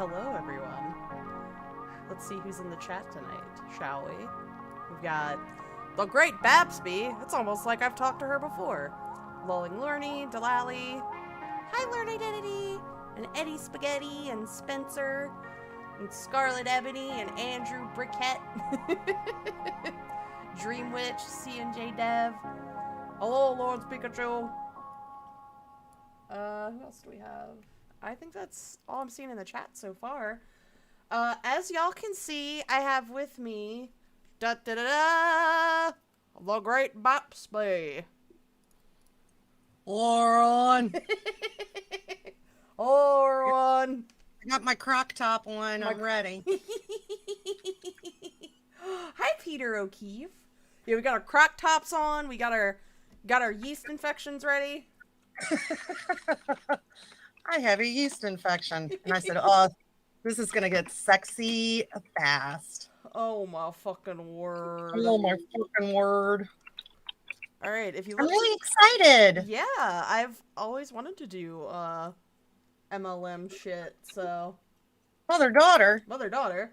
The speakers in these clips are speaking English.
Hello, everyone. Let's see who's in the chat tonight, shall we? We've got the great Bapstby. It's almost like I've talked to her before. Lulling Lorny, Delally. Hi, Lorny Identity. And Eddie Spaghetti, and Spencer, and Scarlet Ebony, and Andrew Briquette. Dream Witch, C&J Dev. Hello, Lawrence Pikachu. Who else do we have? I think that's all I'm seeing in the chat so far. As y'all can see, I have with me the great Bapstby. Lauren. Lauren. I got my croc top on. I'm ready. Hi, Peter O'Keefe. Yeah, we got our croc tops on. We got our yeast infections ready. I have a yeast infection. And I said, oh, this is going to get sexy fast. Oh, my fucking word. Oh, my fucking word. All right, if you look... I'm really excited. Yeah, I've always wanted to do MLM shit, so... Mother-daughter. Mother-daughter.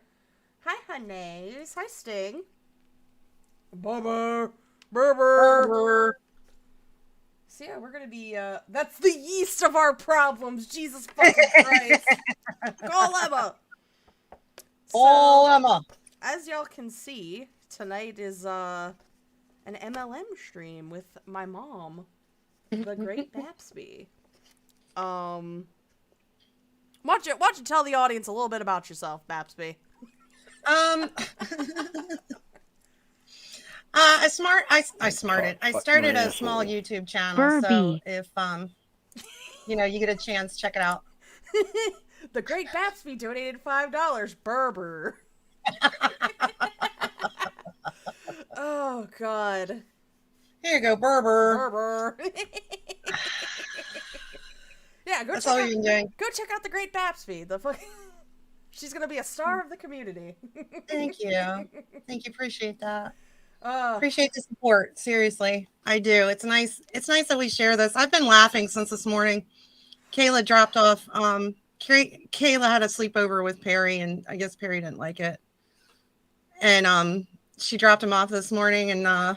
Hi, honeys. Hi, Sting. Bubba. Burber. So yeah, we're gonna be, that's the yeast of our problems, Jesus fucking Christ. Call Emma. Call Emma. As y'all can see, tonight is, an MLM stream with my mom, the great Bapstby. Why don't you tell the audience a little bit about yourself, Bapstby? I started a small YouTube channel, so if you get a chance, check it out. The great Bapstby donated $5. Berber. Oh God. Here you go, Berber. Berber. Yeah, That's all you're doing. Go check out the great Bapstby. She's gonna be a star of the community. Thank you. Thank you. Appreciate that. Appreciate the support. Seriously, I do. It's nice. It's nice that we share this. I've been laughing since this morning. Kayla dropped off. Kayla had a sleepover with Perry, and I guess Perry didn't like it. And she dropped him off this morning, and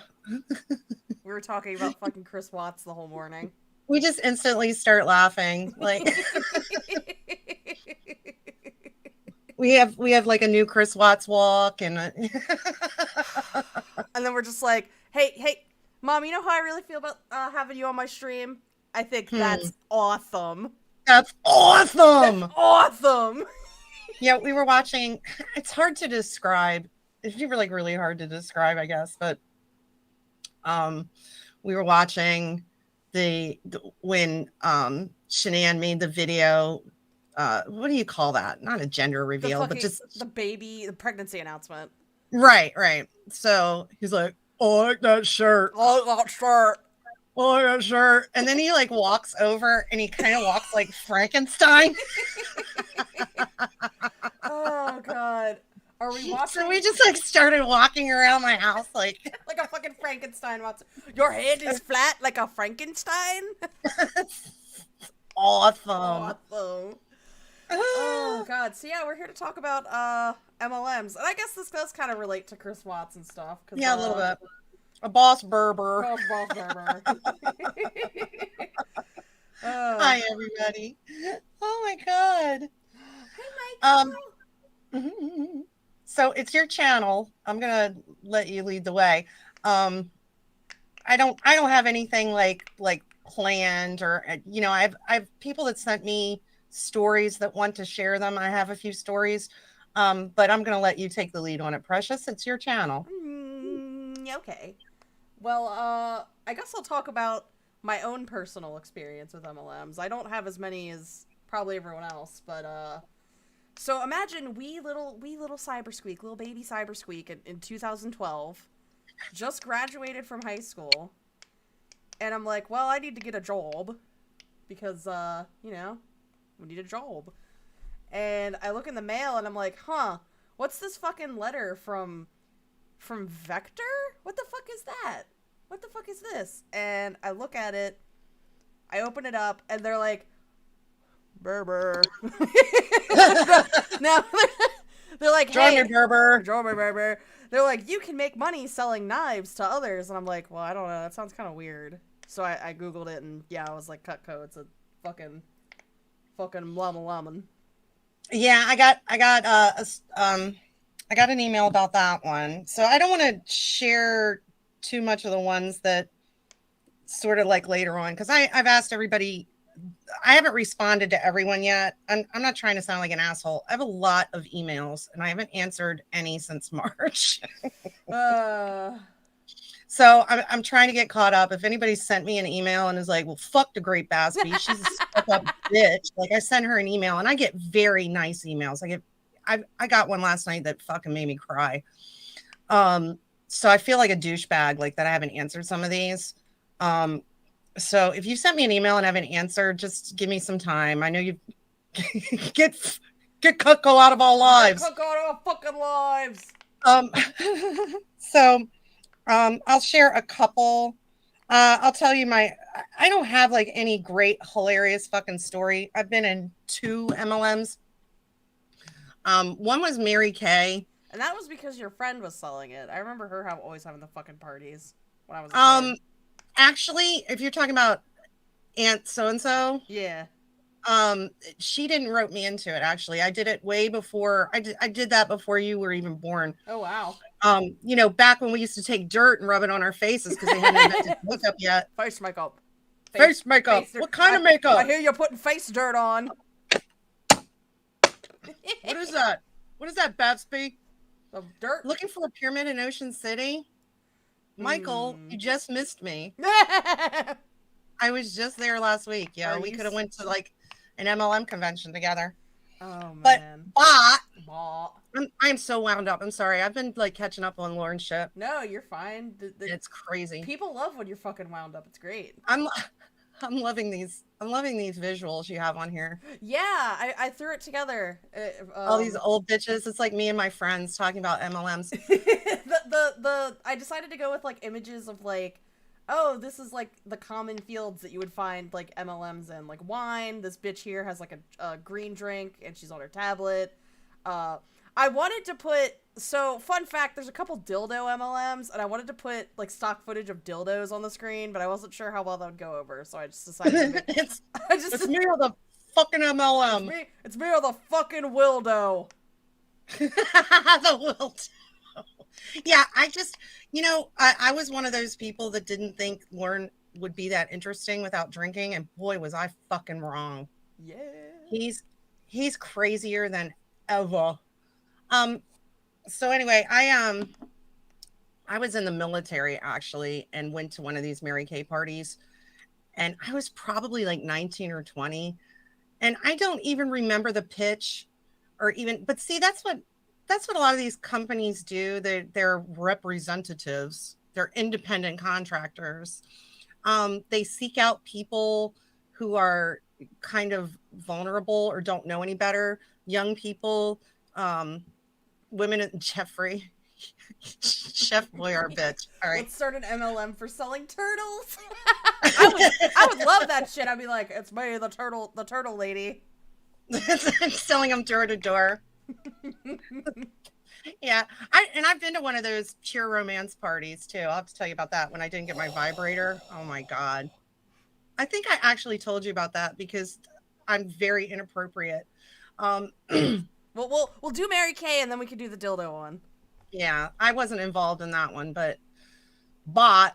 we were talking about fucking Chris Watts the whole morning. We just instantly start laughing. Like we have like a new Chris Watts walk, and and then we're just like, hey, Mom, you know how I really feel about having you on my stream? I think that's awesome. That's awesome. That's awesome. Yeah, we were watching. It's hard to describe. It's really hard to describe, I guess. But we were watching when Shanann made the video. What do you call that? Not a gender reveal, but just the pregnancy announcement. Right. So he's like, "Oh, I like that shirt. Oh, that shirt. Oh, I like that shirt." And then he like walks over and he kind of walks like Frankenstein. Oh God. Are we watching? So we just like started walking around my house like a fucking Frankenstein. Your head is flat like a Frankenstein. Awesome. Oh God. So yeah, we're here to talk about MLMs, and I guess this does kind of relate to Chris Watts and stuff. Yeah, a little bit. A boss Berber. Oh, boss Berber. Hi everybody. Oh my God. Hi Mike. So it's your channel. I'm gonna let you lead the way. I don't have anything like planned, or I've people that sent me stories that want to share them. I have a few stories, but I'm gonna let you take the lead on it, Precious. It's your channel. Okay. Well, I guess I'll talk about my own personal experience with MLMs. I don't have as many as probably everyone else, but so imagine wee little Cybersqueak, little baby Cybersqueak in 2012, just graduated from high school, and I'm like, well, I need to get a job because we need a job. And I look in the mail and I'm like, what's this fucking letter from Vector? What the fuck is that? What the fuck is this? And I look at it, I open it up, and they're like, Berber. Now they're like, join hey, me, Berber. join me, Berber. They're like, you can make money selling knives to others, and I'm like, well, I don't know, that sounds kind of weird. So I googled it, and yeah, I was like, Cutco, it's a fucking llama. Yeah, I got an email about that one. So I don't want to share too much of the ones that sort of like later on, because I've asked everybody. I haven't responded to everyone yet. I'm not trying to sound like an asshole. I have a lot of emails and I haven't answered any since March. So I'm trying to get caught up. If anybody sent me an email and is like, well, fuck the great Bapstby, she's a stuck up bitch. Like, I sent her an email and I get very nice emails. I got one last night that fucking made me cry. So I feel like a douchebag, like that I haven't answered some of these. So if you sent me an email and haven't answered, just give me some time. I know you get Cutco out of our lives. Cutco out of our fucking lives. So I'll share a couple. I'll tell you I don't have like any great hilarious fucking story. I've been in 2 MLMs. One was Mary Kay. And that was because your friend was selling it. I remember her always having the fucking parties when I was a kid. Actually, if you're talking about Aunt so-and-so. Yeah. She didn't rope me into it, actually. I did it way before. I did that before you were even born. Oh, wow. You know, back when we used to take dirt and rub it on our faces because they hadn't invented makeup yet. Face makeup. Face makeup. What kind of makeup? I hear you're putting face dirt on. What is that? What is that, Bapstby? The dirt? Looking for a pyramid in Ocean City? Michael, you just missed me. I was just there last week. Yeah, we could have went to like an MLM convention together. Oh, man. I'm so wound up. I'm sorry. I've been like catching up on Lauren's shit. No, you're fine. It's crazy. People love when you're fucking wound up. It's great. I'm loving these. I'm loving these visuals you have on here. Yeah, I threw it together. All these old bitches. It's like me and my friends talking about MLMs. I decided to go with like images of like, oh, this is like the common fields that you would find like MLMs in, like wine. This bitch here has like a green drink and she's on her tablet. I wanted to put, so fun fact, there's a couple dildo MLMs and I wanted to put like stock footage of dildos on the screen, but I wasn't sure how well that would go over, so I just decided to it's me or the fucking MLM. It's me or the fucking Wildo. The Wildo. Yeah, I just, you know, I was one of those people that didn't think Lauren would be that interesting without drinking, and boy, was I fucking wrong. Yeah. He's crazier than ever. So anyway, I was in the military actually and went to one of these Mary Kay parties, and I was probably like 19 or 20, and I don't even remember the pitch or even, but see, that's what a lot of these companies do. They're representatives. They're independent contractors. They seek out people who are kind of vulnerable or don't know any better. Young people, women. Jeffrey, Chef Boyer, bitch. All right. Let's start an MLM for selling turtles. I would love that shit. I'd be like, it's me, the turtle lady. Selling them door to door. Yeah, I've been to one of those cheer romance parties too. I'll have to tell you about that when I didn't get my vibrator. Oh my god, I think I actually told you about that because I'm very inappropriate. Well, we'll do Mary Kay and then we can do the dildo one. Yeah, I wasn't involved in that one, but I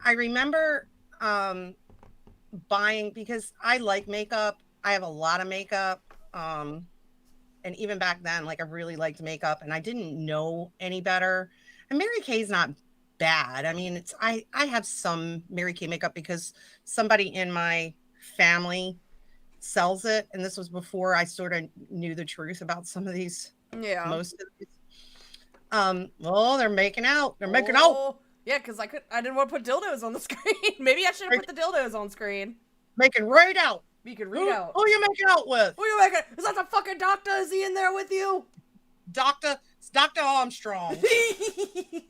remember buying, because I like makeup. I have a lot of makeup. And even back then, like, I really liked makeup and I didn't know any better. And Mary Kay's not bad. I mean, I have some Mary Kay makeup because somebody in my family sells it. And this was before I sort of knew the truth about some of these. Yeah. Most of these. Well, they're making out. They're making out. Yeah, because I didn't want to put dildos on the screen. Maybe I should have put the dildos on screen. Making right out. You can read out. Who you making out with? Who you making? Is that the fucking doctor? Is he in there with you? It's Dr. Armstrong. The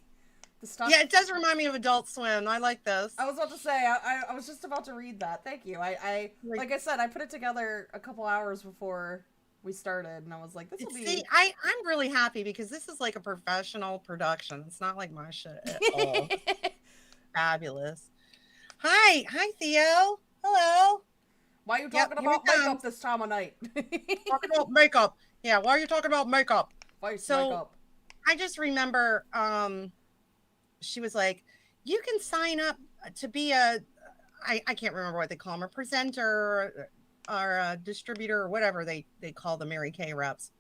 The stuff. Yeah, it does remind me of Adult Swim. I like this. I was about to say, I was just about to read that. Thank you. Like I said, I put it together a couple hours before we started, and I was like, this will be... See, I'm really happy because this is like a professional production. It's not like my shit at all. Fabulous. Hi, Theo. Hello. Why are you talking about makeup this time of night? Talking about makeup. Yeah, why are you talking about makeup? Makeup? I just remember she was like, you can sign up to be I can't remember what they call them, a presenter or a distributor or whatever they call the Mary Kay reps.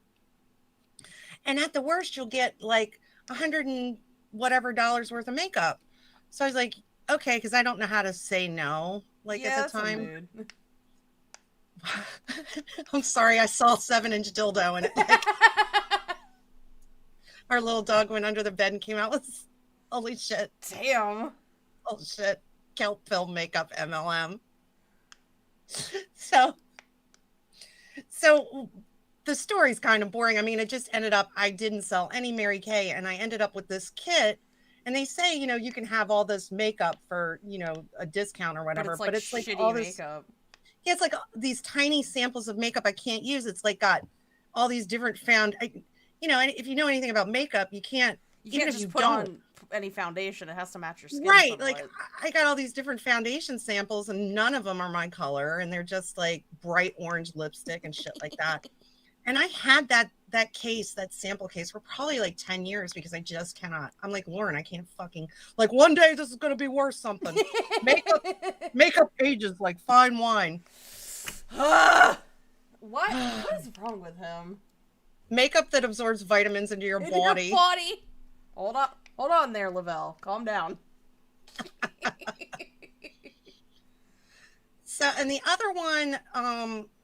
And at the worst, you'll get like $100 and whatever worth of makeup. So I was like, okay, because I don't know how to say no. Like at the time. I'm sorry, I saw a 7-inch dildo and it like our little dog went under the bed and came out with holy shit. Damn. Oh shit. Kelp film makeup MLM. So the story's kind of boring. I mean, it just ended up I didn't sell any Mary Kay and I ended up with this kit. And they say, you know, you can have all this makeup for, you know, a discount or whatever. But it's like all this makeup. Yeah, it's like these tiny samples of makeup I can't use. It's like got all these different you know, and if you know anything about makeup, you can't just put on any foundation. It has to match your skin. Right. Somewhat. Like I got all these different foundation samples and none of them are my color. And they're just like bright orange lipstick and shit like that. And I had that case, that sample case for probably like 10 years because I just cannot. I'm like, Lauren, I can't fucking, like one day this is going to be worth something. Makeup ages like fine wine. What is wrong with him? Makeup that absorbs vitamins into your body. Hold on there, Lavelle. Calm down. So, and the other one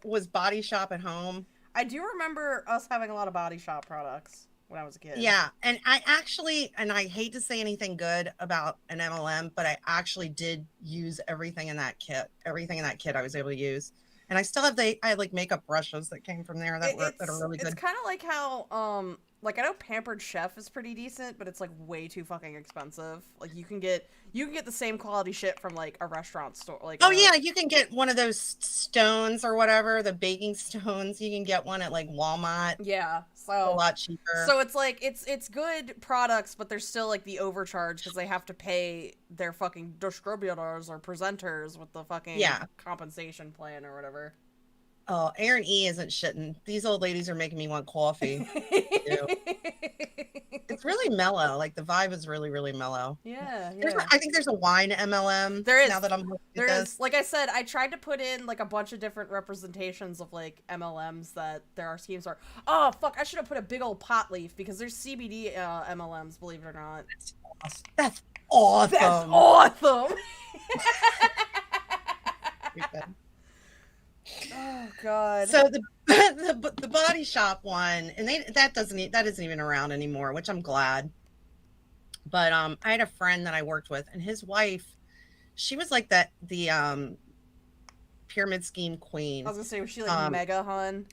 was Body Shop at Home. I do remember us having a lot of Body Shop products when I was a kid. Yeah, and I actually, and I hate to say anything good about an MLM, but I actually did use everything in that kit. Everything in that kit I was able to use. And I still have I had like makeup brushes that came from there that are really good. It's kind of like how like I know Pampered Chef is pretty decent, but it's like way too fucking expensive. Like you can get the same quality shit from like a restaurant store. Like yeah, you can get one of those stones or whatever, the baking stones. You can get one at like Walmart. Yeah, so a lot cheaper. So it's like it's good products, but there's still like the overcharge because they have to pay their fucking distributors or presenters with the fucking compensation plan or whatever. Oh, Aaron E isn't shitting. These old ladies are making me want coffee. It's really mellow. Like the vibe is really, really mellow. Yeah. I think there's a wine MLM. There is. Now that I'm looking at this. Like I said, I tried to put in like a bunch of different representations of like MLMs that there are schemes are. Oh fuck! I should have put a big old pot leaf because there's CBD MLMs. Believe it or not. That's awesome. That's awesome. Oh god. So the Body Shop one, and that isn't even around anymore, which I'm glad. But I had a friend that I worked with, and his wife, she was like the pyramid scheme queen. I was gonna say, was she like mega hun?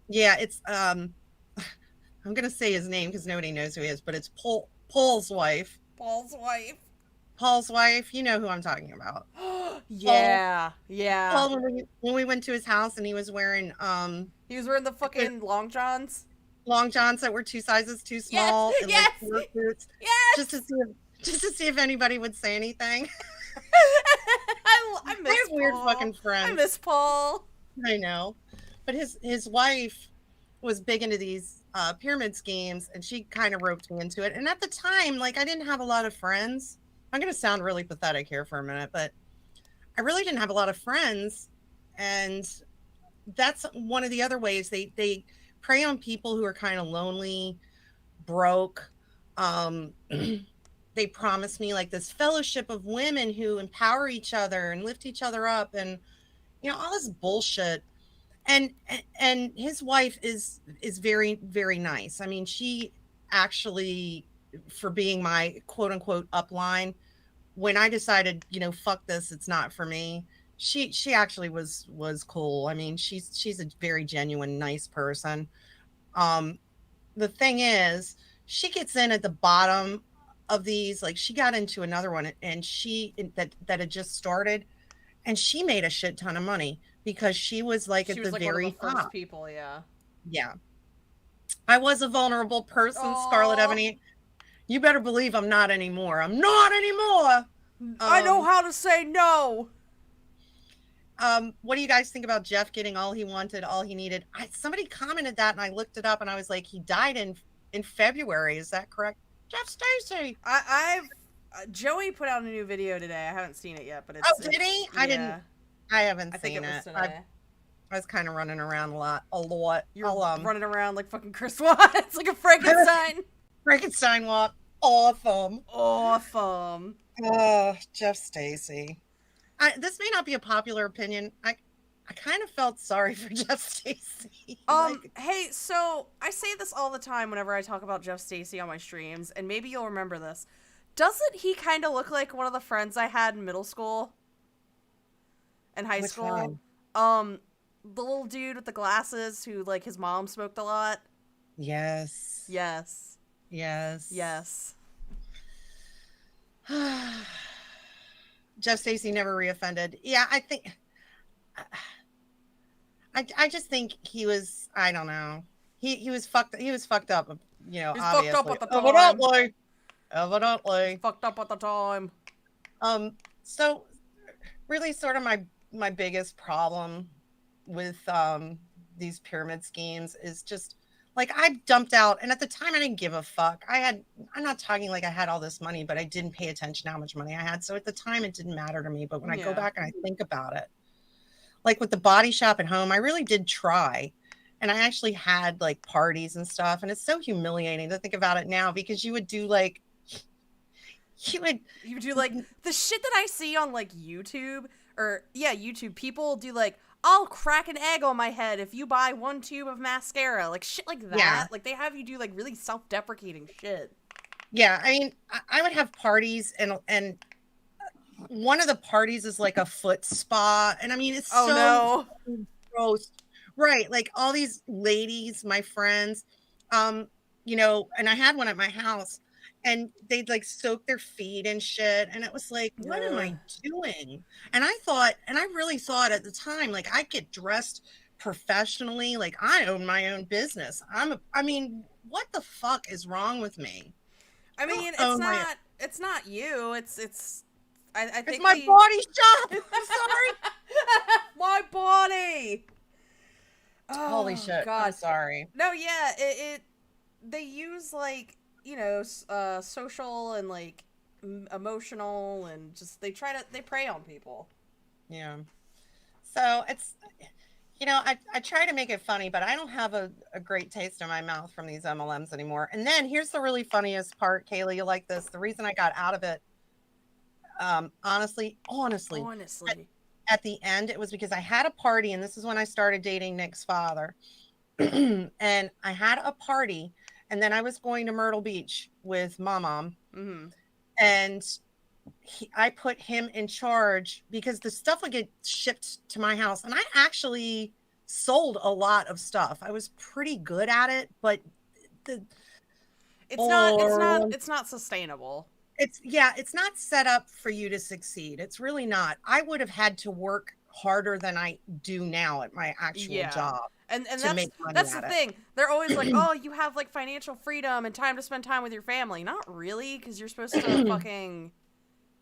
Yeah, it's I'm gonna say his name because nobody knows who he is, but it's Paul's wife. Paul's wife, you know who I'm talking about. Yeah. Paul, when we went to his house and he was wearing he was wearing the fucking long johns that were 2 sizes too small. Yes, and yes, like work boots, yes. Just to see if anybody would say anything. I miss Paul. Weird fucking friends. I miss Paul. I know, but his wife was big into these pyramid schemes, and she kind of roped me into it. And at the time, like I didn't have a lot of friends. I'm gonna sound really pathetic here for a minute, but I really didn't have a lot of friends, and that's one of the other ways they prey on people who are kind of lonely, broke. They promise me like this fellowship of women who empower each other and lift each other up, and you know all this bullshit. And his wife is very, very nice. I mean, she actually, for being my quote unquote upline, when I decided, you know, fuck this, it's not for me, she actually was cool. I mean, she's a very genuine, nice person. The thing is, she gets in at the bottom of these, like she got into another one and that had just started, and she made a shit ton of money because she was like She at was the like one of the very first top. people, yeah. Yeah. I was a vulnerable person, Scarlet Aww. Ebony. You better believe I'm not anymore. I'm not anymore. I know how to say no. What do you guys think about Jeff getting all he wanted, all he needed? Somebody commented that, and I looked it up, and I was like, he died in February. Is that correct? Jeff Stacy. Joey put out a new video today. I haven't seen it yet, but did he? Yeah. I haven't I think seen it was it. today. I was kind of running around a lot. You're running around like fucking Chris Watts, like a Frankenstein. Frankenstein walk. Awesome. Awesome. Oh, Jeff Stacy. This may not be a popular opinion. I kind of felt sorry for Jeff Stacy. Hey, so I say this all the time whenever I talk about Jeff Stacy on my streams, and maybe you'll remember this. Doesn't he kind of look like one of the friends I had in middle school and high Which school? one? The little dude with the glasses who, like, his mom smoked a lot. Yes. Yes. Yes. Yes. Jeff Stacy never reoffended. Yeah, I think. I just think he was. I don't know. He was fucked. He was fucked up. You know, He's obviously. fucked up at the time. Evidently. He's fucked up at the time. So really, sort of my biggest problem with these pyramid schemes is just like I dumped out, and at the time I didn't give a fuck. I'm not talking like I had all this money, but I didn't pay attention to how much money I had. So at the time it didn't matter to me. But when I go back and I think about it, like with the body shop at home, I really did try. And I actually had like parties and stuff. And it's so humiliating to think about it now because you would do like you would do like the shit that I see on like YouTube YouTube. People do like, I'll crack an egg on my head if you buy 1 tube of mascara, like shit like that. Yeah. Like they have you do like really self-deprecating shit. Yeah, I mean, I would have parties and one of the parties is like a foot spa, and I mean it's so gross. Right, like all these ladies, my friends, you know, and I had one at my house. And they'd like soak their feet and shit. And it was like, what am I doing? And I really thought at the time, like I get dressed professionally. Like I own my own business. I mean, what the fuck is wrong with me? I mean, it's not you. I think it's my body shop. I'm sorry. My body. Holy shit. God. I'm sorry. No, yeah. They use like, you know, social and like emotional and just they prey on people. Yeah. So it's, you know, I try to make it funny, but I don't have a great taste in my mouth from these MLMs anymore. And then here's the really funniest part, Kayla, you like this. The reason I got out of it, honestly, at the end, it was because I had a party, and this is when I started dating Nick's father. And I had a party. And then I was going to Myrtle Beach with Mom. Mm-hmm. And I put him in charge because the stuff would get shipped to my house. And I actually sold a lot of stuff. I was pretty good at it, but it's not sustainable. It's not set up for you to succeed. It's really not. I would have had to work harder than I do now at my actual job. And that's the thing. They're always like, oh, you have like financial freedom and time to spend time with your family. Not really, because you're supposed to fucking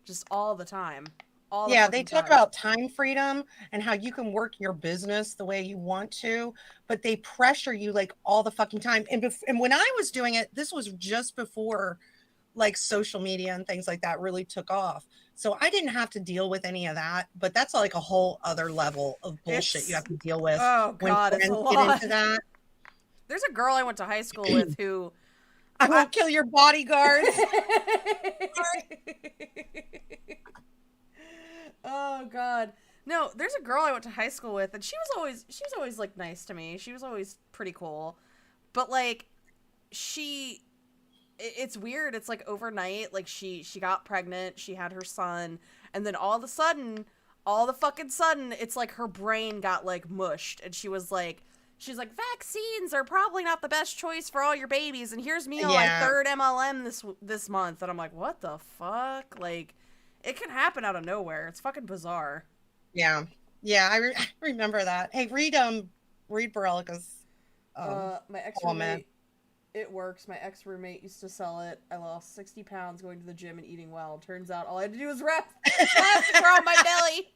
just all the time. They talk about time freedom and how you can work your business the way you want to, but they pressure you like all the fucking time. And when I was doing it, this was just before like social media and things like that really took off. So I didn't have to deal with any of that, but that's like a whole other level of bullshit you have to deal with. Oh God, when it's a friends lot. get into that. There's a girl I went to high school with who I won't kill your bodyguards. Oh God. No, there's a girl I went to high school with, and she was always like nice to me. She was always pretty cool. But like it's weird. It's like overnight, like she got pregnant, she had her son, and then all the fucking sudden, it's like her brain got like mushed, and she was like, she's like, vaccines are probably not the best choice for all your babies, and here's me on my Yeah. 3rd MLM this month, and I'm like, what the fuck? Like, it can happen out of nowhere. It's fucking bizarre. Yeah. Yeah, I remember that. Hey, read Barelica's My ex-roommate, it works. My ex-roommate used to sell it. I lost 60 pounds going to the gym and eating well. Turns out all I had to do was wrap plastic around my belly.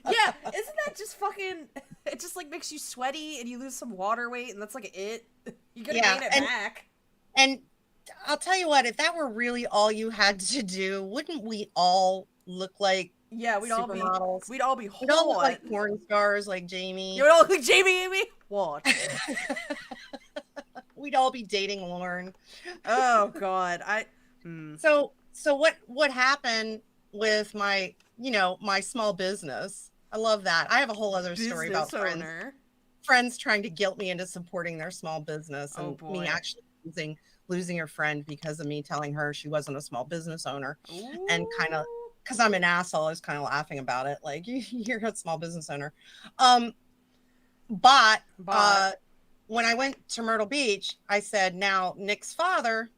Yeah, isn't that just fucking... It just, like, makes you sweaty and you lose some water weight, and that's, like, it. You gotta gain it back. And I'll tell you what, if that were really all you had to do, wouldn't we all look like we'd all be hot. We'd all look like porn stars like Jamie. You would all look like Jamie, Amy? What? We'd all be dating Lauren. Oh, God. So what happened with my, my small business? I love that. I have a whole other story about friends trying to guilt me into supporting their small business, and me actually losing her friend because of me telling her she wasn't a small business owner. Ooh. And kind of, because I'm an asshole, I was kind of laughing about it. Like, you're a small business owner. But when I went to Myrtle Beach, I said, now, Nick's father,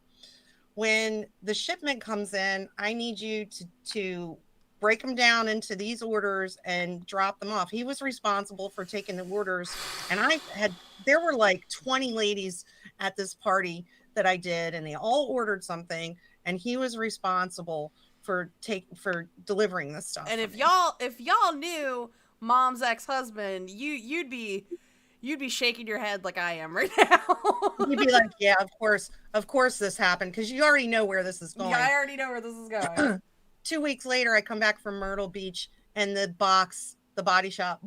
when the shipment comes in, I need you to break them down into these orders and drop them off. He was responsible for taking the orders. And there were like 20 ladies at this party that I did, and they all ordered something, and he was responsible for delivering this stuff. And if y'all knew Mom's ex-husband, you'd be shaking your head like I am right now. You'd be like, yeah, of course this happened, because you already know where this is going. Yeah, I already know where this is going. 2 weeks later, I come back from Myrtle Beach, and the body shop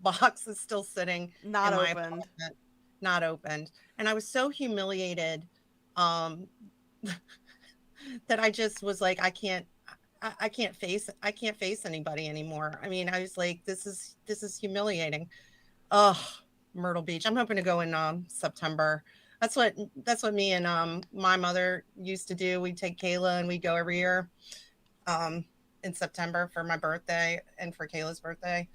box is still sitting. Not opened. Not opened. And I was so humiliated that I just was like, I can't face anybody anymore. I mean, I was like, this is humiliating. Oh, Myrtle Beach. I'm hoping to go in September. That's what me and my mother used to do. We'd take Kayla and we'd go every year in September for my birthday and for Kayla's birthday.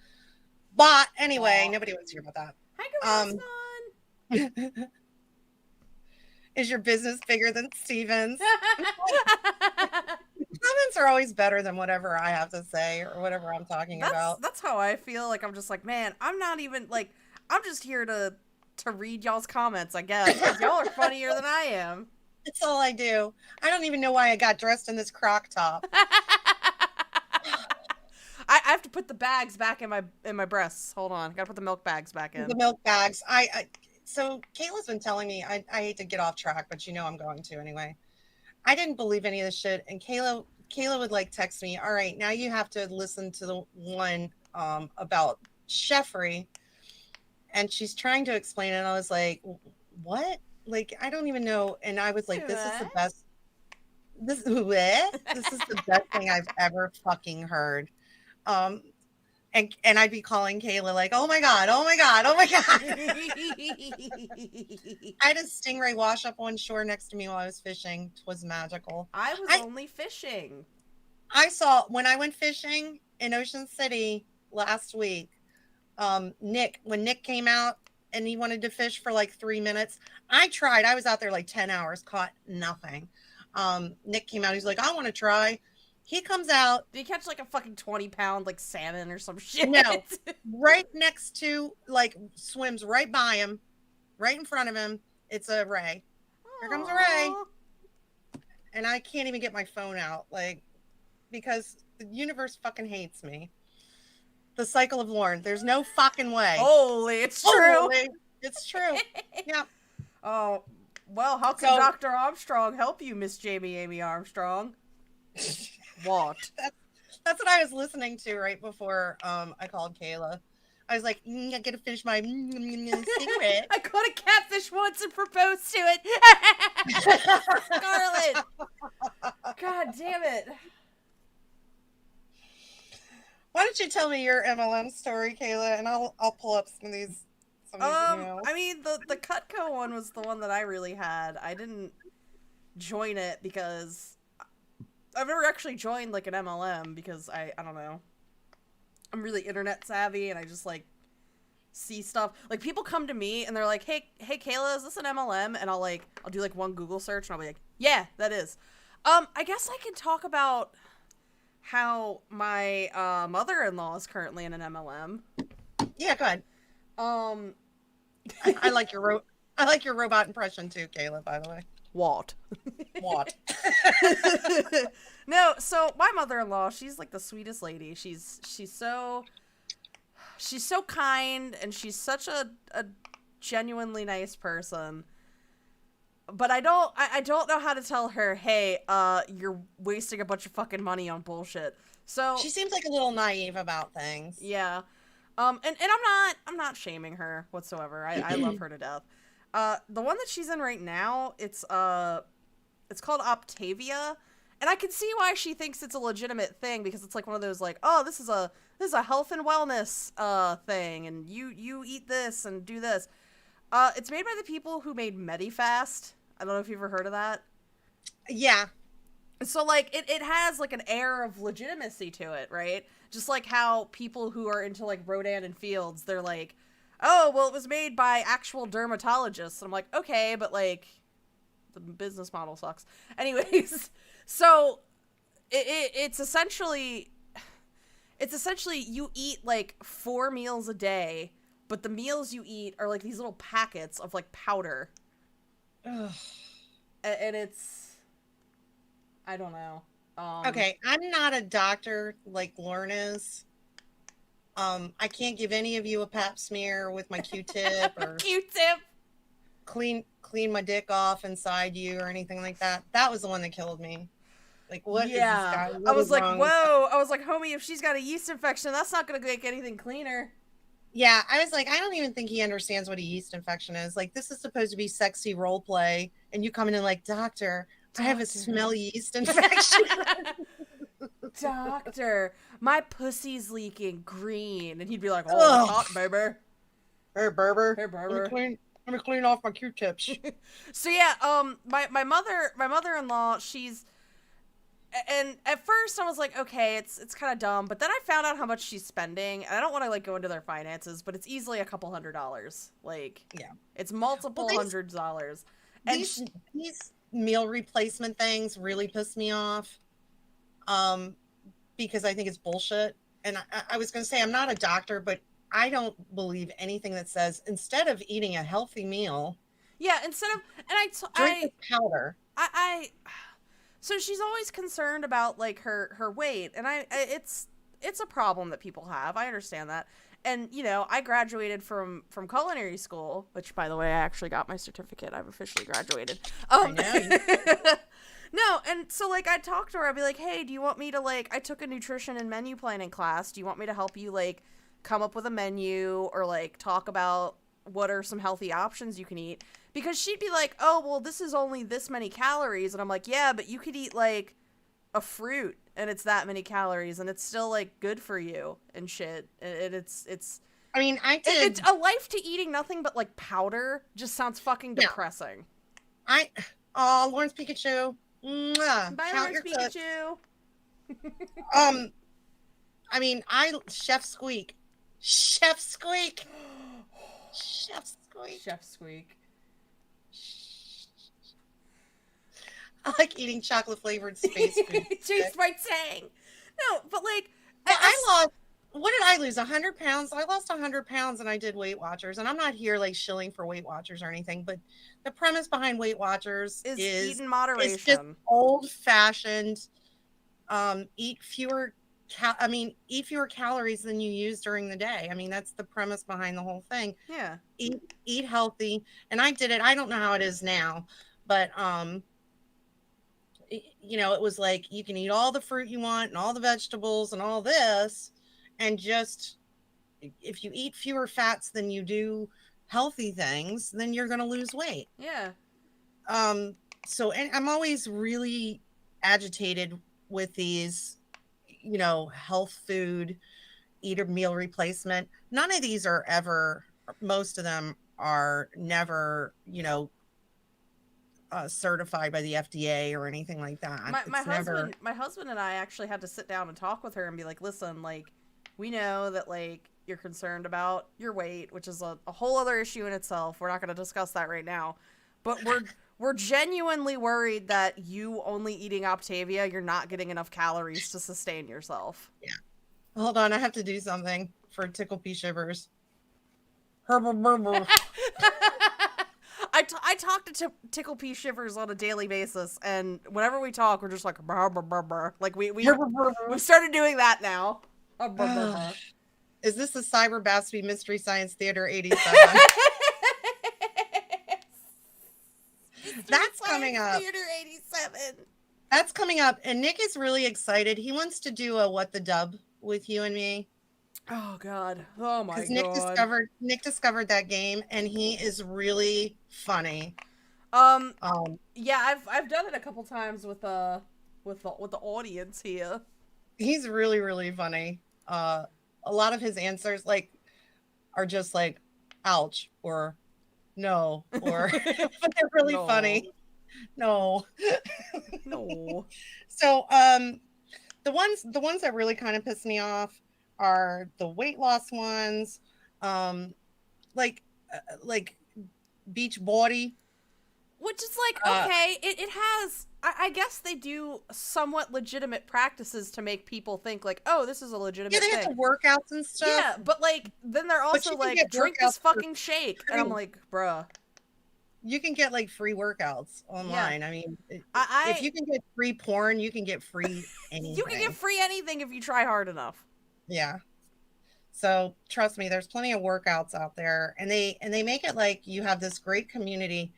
But anyway, nobody wants to hear about that. Hi, son. Is your business bigger than Steven's? Comments are always better than whatever I have to say or whatever I'm talking about. That's how I feel. Like, I'm just like, man, I'm not even like, I'm just here to read y'all's comments, I guess, because y'all are funnier than I am. That's all I do. I don't even know why I got dressed in this croc top. I have to put the bags back in my breasts. Hold on, gotta put the milk bags back in. The milk bags. So Kayla's been telling me, I hate to get off track, but I'm going to anyway. I didn't believe any of this shit, and Kayla would like text me, all right, now you have to listen to the one about Sheffrey. And she's trying to explain it. And I was like, what? Like, I don't even know. And I was like, this is the best. This is the best thing I've ever fucking heard. And I'd be calling Kayla like, oh my God. I had a stingray wash up on shore next to me while I was fishing. It was magical. I was only fishing. I saw, when I went fishing in Ocean City last week, when Nick came out and he wanted to fish for like 3 minutes, I tried. I was out there like 10 hours, caught nothing. Nick came out. He's like, I want to try. He comes out. Did he catch like a fucking 20-pound like salmon or some shit? No, right next to, like, swims right by him, right in front of him. It's a ray. Here comes a ray. And I can't even get my phone out, like, because the universe fucking hates me. The cycle of Lauren. There's no fucking way. Holy, it's true. Holy, it's true. Yeah. Oh, well, how can Dr. Armstrong help you, Miss Jamie Amy Armstrong? What? That's what I was listening to right before I called Kayla. I was like, I gotta finish my secret. I caught a catfish once and proposed to it. Scarlet. God damn it. Why don't you tell me your MLM story, Kayla, and I'll pull up some of these emails. I mean, the Cutco one was the one that I really had. I didn't join it because I've never actually joined like an MLM because I don't know. I'm really internet savvy and I just like see stuff. Like, people come to me and they're like, hey Kayla, is this an MLM? And I'll do like one Google search and I'll be like, yeah, that is. I guess I can talk about how my mother-in-law is currently in an MLM. Yeah, go ahead. I like your robot impression too, Kayla, by the way. What? No, so my mother-in-law, she's like the sweetest lady. She's so kind, and she's such a genuinely nice person. But I don't know how to tell her, hey, you're wasting a bunch of fucking money on bullshit. So she seems like a little naive about things. Yeah. And I'm not shaming her whatsoever. I love her to death. The one that she's in right now, it's called Optavia, and I can see why she thinks it's a legitimate thing, because it's like one of those like, oh, this is a health and wellness thing, and you eat this and do this. It's made by the people who made Medifast. I don't know if you've ever heard of that. Yeah. So, like, it has, like, an air of legitimacy to it, right? Just like how people who are into, like, Rodan and Fields, they're like, oh, well, it was made by actual dermatologists. And I'm like, okay, but, like, the business model sucks. Anyways, so it's essentially you eat, like, 4 meals a day, but the meals you eat are, like, these little packets of, like, powder. Ugh. And it's... I don't know. Okay, I'm not a doctor like Lauren is. I can't give any of you a pap smear with my Q-tip or Q-tip. Clean my dick off inside you or anything like that. That was the one that killed me. Like, what is this guy? What I was like, wrong? whoa. I was like, homie, if she's got a yeast infection, that's not going to make anything cleaner. Yeah, I was like, I don't even think he understands what a yeast infection is. Like, this is supposed to be sexy role play, and you come in and like, doctor, I have a smelly yeast infection. Doctor, my pussy's leaking green. And he'd be like, oh, hot, baby. Hey, Berber. Hey, Berber. Let me clean off my Q-tips. So, yeah, my mother-in-law, she's... And at first I was like, okay, it's kind of dumb. But then I found out how much she's spending. And I don't want to, like, go into their finances, but it's easily a couple $100s. Like, yeah, it's multiple hundreds of dollars. And these meal replacement things really piss me off. Because I think it's bullshit. And I was going to say, I'm not a doctor, but I don't believe anything that says instead of eating a healthy meal. Yeah, instead of, and drink this powder. So she's always concerned about like her weight, and it's a problem that people have. I understand that. And, you know, I graduated from culinary school, which, by the way, I actually got my certificate. I've officially graduated. I know. No, and so, like, I'd talk to her. I'd be like, hey, do you want me to, like, I took a nutrition and menu planning class. Do you want me to help you, like, come up with a menu or, like, talk about what are some healthy options you can eat? Because she'd be like, oh, well, this is only this many calories. And I'm like, yeah, but you could eat, like, a fruit and it's that many calories and it's still, like, good for you and shit. And it's I mean, it's a life to eating nothing but, like, powder just sounds fucking depressing. Lawrence Pikachu. Mwah. Bye, Lawrence Pikachu. I mean, Chef Squeak. I like eating chocolate flavored space food. She's right saying. No, but like, what did I lose? 100 pounds? I lost 100 pounds and I did Weight Watchers. And I'm not here like shilling for Weight Watchers or anything, but the premise behind Weight Watchers is eat in moderation. It's just old fashioned. Eat fewer calories than you use during the day. I mean, that's the premise behind the whole thing. Yeah. Eat healthy. And I did it. I don't know how it is now, but, you know, it was like, you can eat all the fruit you want and all the vegetables and all this. And just, if you eat fewer fats than you do healthy things, then you're going to lose weight. Yeah. So, and I'm always really agitated with these, you know, health food, eat a meal replacement. None of these are ever, most of them are never, you know, certified by the FDA or anything like that. My husband and I actually had to sit down and talk with her and be like, listen, like, we know that, like, you're concerned about your weight, which is a whole other issue in itself. We're not going to discuss that right now. But we're genuinely worried that you only eating Octavia, you're not getting enough calories to sustain yourself. Yeah. Hold on, I have to do something for Tickle P Shivers. I talk to Tickle P Shivers on a daily basis, and whenever we talk, we're just like, brr, brr, brr, brr. Like we've started doing that now. Is this the Cyber Bapstby Mystery Science Theater 87? That's coming up. Theater 87. That's coming up, and Nick is really excited. He wants to do a What the Dub with you and me. Oh God! Oh my God! Because Nick discovered that game, and he is really funny. Yeah, I've done it a couple times with the audience here. He's really, really funny. A lot of his answers are just like, ouch, or no, or but they're really funny. No. No. So the ones that really kind of piss me off are the weight loss ones, like beach body. Which is like, okay, it has, I guess they do somewhat legitimate practices to make people think like, oh, this is a legitimate thing. Yeah, they have the workouts and stuff. Yeah, but like, then they're also like, drink this fucking shake. And I'm like, bruh. You can get like free workouts online. Yeah. I mean, if you can get free porn, you can get free anything. You can get free anything if you try hard enough. Yeah. So trust me, there's plenty of workouts out there, and they make it like you have this great community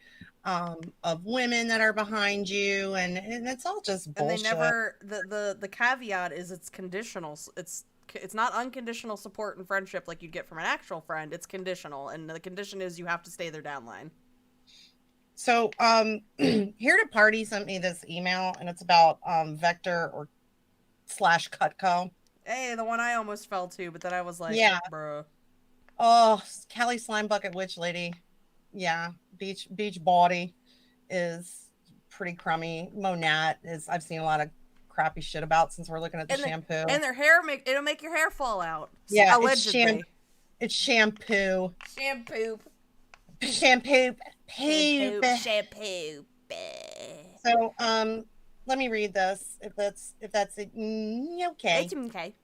of women that are behind you, and it's all just bullshit. And they never, the caveat is it's conditional. It's not unconditional support and friendship like you'd get from an actual friend. It's conditional, and the condition is you have to stay their downline. So Here to Party sent me this email, and it's about Vector or /Cutco. Hey, the one I almost fell to, but then I was like, yeah, bro. Oh, Callie Slime Bucket Witch Lady. Yeah, beach body is pretty crummy. Monat is, I've seen a lot of crappy shit about since we're looking at the shampoo. And their hair it'll make your hair fall out. Yeah, allegedly. It's shampoo. Shampoo. So let me read this if that's okay. It's okay.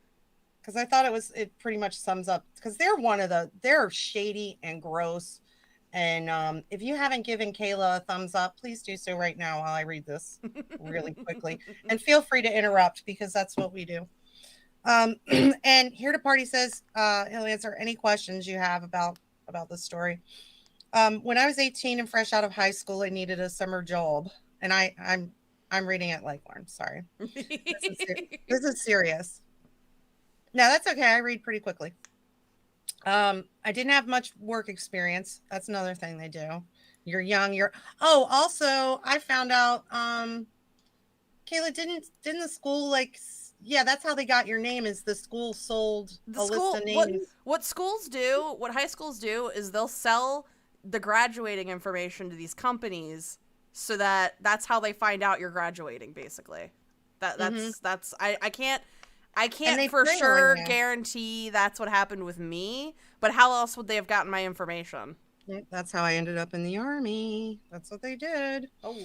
Because I thought it pretty much sums up, because they're shady and gross. And if you haven't given Kayla a thumbs up, please do so right now while I read this really quickly. And feel free to interrupt, because that's what we do. And Here to Party says he'll answer any questions you have about this story. When I was 18 and fresh out of high school, I needed a summer job. And I'm reading it like one. Sorry. This is serious. No, that's okay. I read pretty quickly. I didn't have much work experience. That's another thing they do. You're young. Also, I found out, Kayla, didn't the school that's how they got your name, is the school sold a list of names. What schools do, what high schools do, is they'll sell the graduating information to these companies so that's how they find out you're graduating, basically. I can't for sure guarantee that's what happened with me, but how else would they have gotten my information? That's how I ended up in the Army. That's what they did. Oh.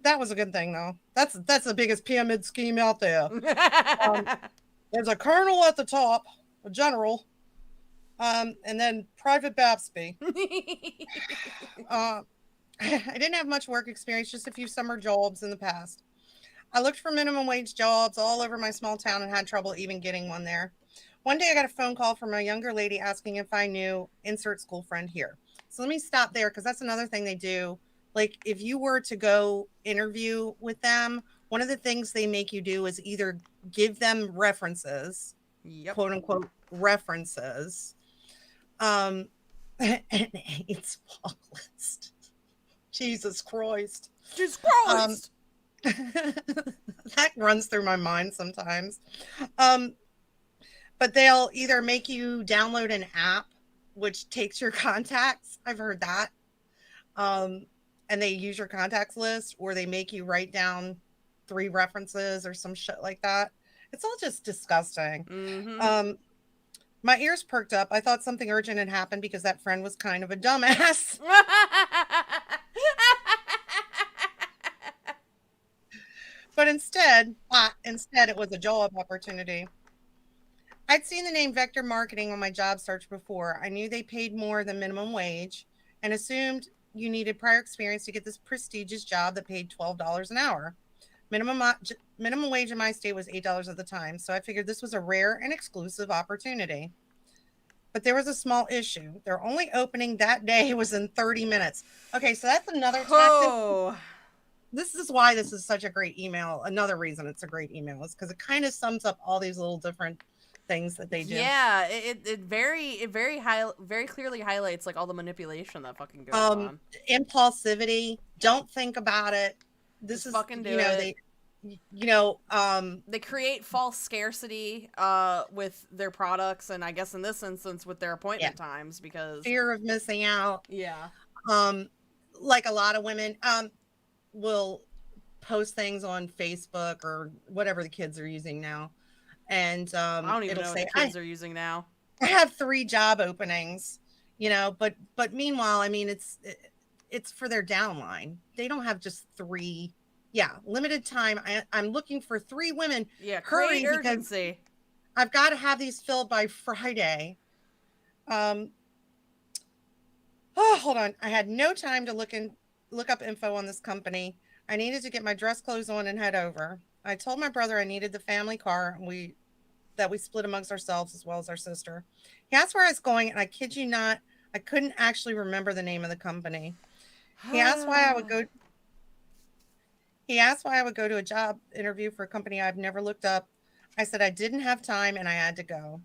That was a good thing, though. That's the biggest pyramid scheme out there. There's a colonel at the top, a general, and then Private Bapstby. I didn't have much work experience, just a few summer jobs in the past. I looked for minimum wage jobs all over my small town and had trouble even getting one there. One day I got a phone call from a younger lady asking if I knew insert school friend here. So let me stop there, because that's another thing they do. Like, if you were to go interview with them, one of the things they make you do is either give them references, quote unquote references, and it's walk list. Jesus Christ. Jesus Christ. That runs through my mind sometimes. But they'll either make you download an app which takes your contacts. I've heard that. And they use your contacts list, or they make you write down 3 references or some shit like that. It's all just disgusting. Mm-hmm. My ears perked up. I thought something urgent had happened because that friend was kind of a dumbass. But instead it was a job opportunity. I'd seen the name Vector Marketing on my job search before. I knew they paid more than minimum wage and assumed you needed prior experience to get this prestigious job that paid $12 an hour. Minimum wage in my state was $8 at the time, so I figured this was a rare and exclusive opportunity. But there was a small issue. Their only opening that day was in 30 minutes. Okay, so that's another tactic. This is why this is such a great email. Another reason it's a great email is because it kind of sums up all these little different things that they do. Yeah, it very clearly highlights like all the manipulation that fucking goes on. Impulsivity. Don't think about it. This Just is fucking do it. They create false scarcity with their products, and I guess in this instance with their appointment times, because fear of missing out. Yeah. Like a lot of women will post things on Facebook or whatever the kids are using now. And I don't even know what the kids are using now. I have 3 job openings, but meanwhile, I mean, it's for their downline. They don't have just 3. Yeah, limited time. I'm looking for 3 women. Yeah, hurry, urgency. I've got to have these filled by Friday. Oh, hold on. I had no time to look up info on this company. I needed to get my dress clothes on and head over. I told my brother I needed the family car that we split amongst ourselves as well as our sister. He asked where I was going, and I kid you not, I couldn't actually remember the name of the company. He asked why I would go to a job interview for a company I've never looked up. I said I didn't have time and I had to go.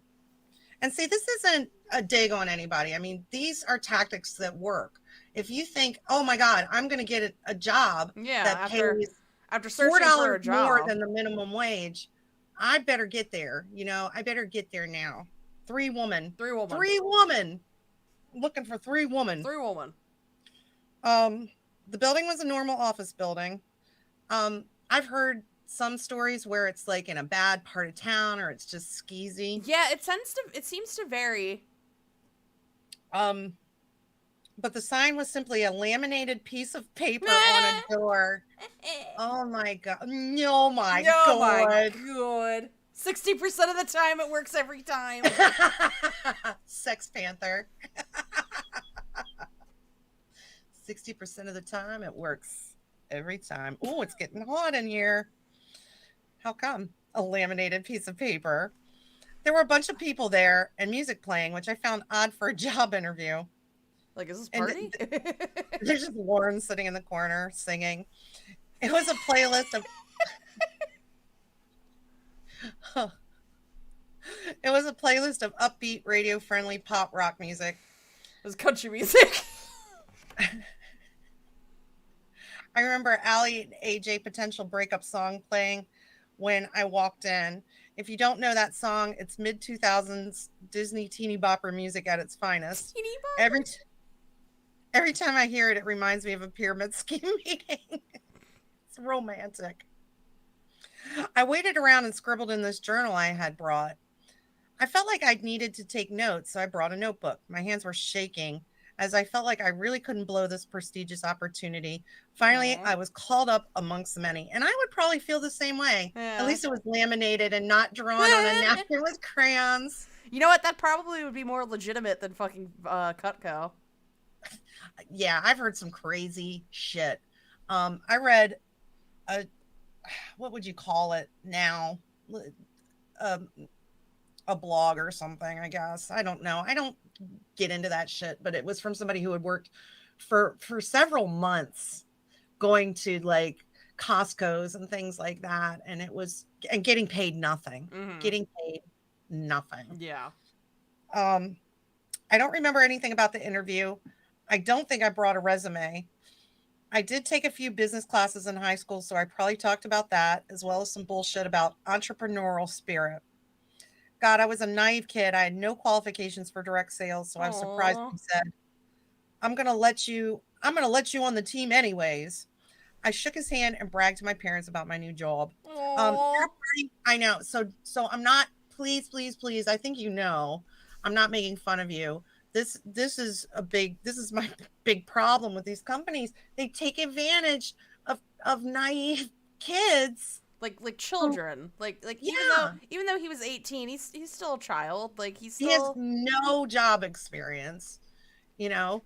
And see, this isn't a dig on anybody. I mean, these are tactics that work. If you think, oh my God, I'm going to get a job that pays after searching for a job more than the minimum wage, I better get there. I better get there now. 3 women. Looking for 3 women. 3 women. The building was a normal office building. I've heard some stories where it's like in a bad part of town or it's just skeezy. Yeah, it seems to vary. But the sign was simply a laminated piece of paper on a door. Oh my God. Oh my God. 60% of the time it works every time. Sex Panther. 60% of the time it works every time. Oh, it's getting hot in here. How come? A laminated piece of paper. There were a bunch of people there and music playing, which I found odd for a job interview. Like, is this party? There's just Lauren sitting in the corner singing. It was a playlist of It was a playlist of upbeat, radio-friendly pop rock music. It was country music. I remember Allie and AJ potential breakup song playing when I walked in. If you don't know that song, it's mid-2000s Disney teeny bopper music at its finest. Teeny bopper. Every time I hear it, it reminds me of a pyramid scheme meeting. It's romantic. I waited around and scribbled in this journal I had brought. I felt like I needed to take notes, so I brought a notebook. My hands were shaking as I felt like I really couldn't blow this prestigious opportunity. Finally, I was called up amongst many, and I would probably feel the same way. Yeah. At least it was laminated and not drawn on a napkin with crayons. You know what? That probably would be more legitimate than fucking Cutco. Yeah, I've heard some crazy shit. I read what would you call it now? A blog or something, I guess. I don't know. I don't get into that shit, but it was from somebody who had worked for several months going to like Costco's and things like that. And getting paid nothing. Mm-hmm. Getting paid nothing. Yeah. I don't remember anything about the interview. I don't think I brought a resume. I did take a few business classes in high school, so I probably talked about that, as well as some bullshit about entrepreneurial spirit. God, I was a naive kid. I had no qualifications for direct sales, so I was surprised when he said, I'm gonna let you on the team anyways. I shook his hand and bragged to my parents about my new job. I know. So I'm not, please, I think I'm not making fun of you. This is my big problem with these companies. They take advantage of naive kids. Like children. Like yeah. even though he was 18, he's still a child. Like he has no job experience. You know,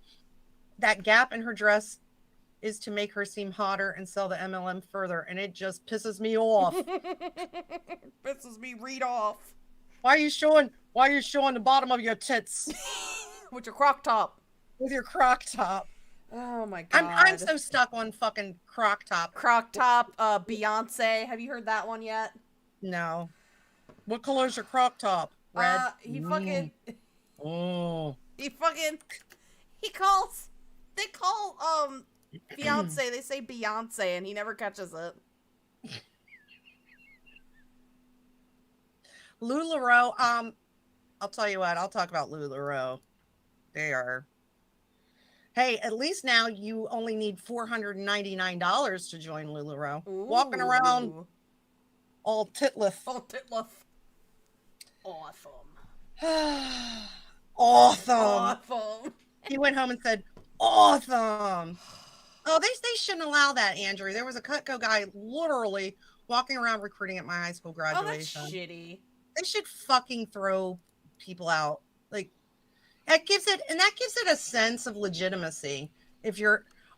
that gap in her dress is to make her seem hotter and sell the MLM further, and it just pisses me off. Pisses me right off. Why are you showing the bottom of your tits? With your croc top. With your croc top. Oh my god. I'm so stuck on fucking croc top. Croc top, Beyonce. Have you heard that one yet? No. What color is your croc top? Red. He fucking. Oh. They call Beyonce. They say Beyonce, and he never catches it. LuLaRoe. I'll tell you what. I'll talk about LuLaRoe. They are. Hey, at least now you only need $499 to join LuLaRoe. Ooh. Walking around all titleth. Awesome. Awesome. He went home and said, awesome. Oh, they shouldn't allow that, Andrew. There was a Cutco guy literally walking around recruiting at my high school graduation. Oh, that's shitty. They should fucking throw people out. Like, that gives it a sense of legitimacy.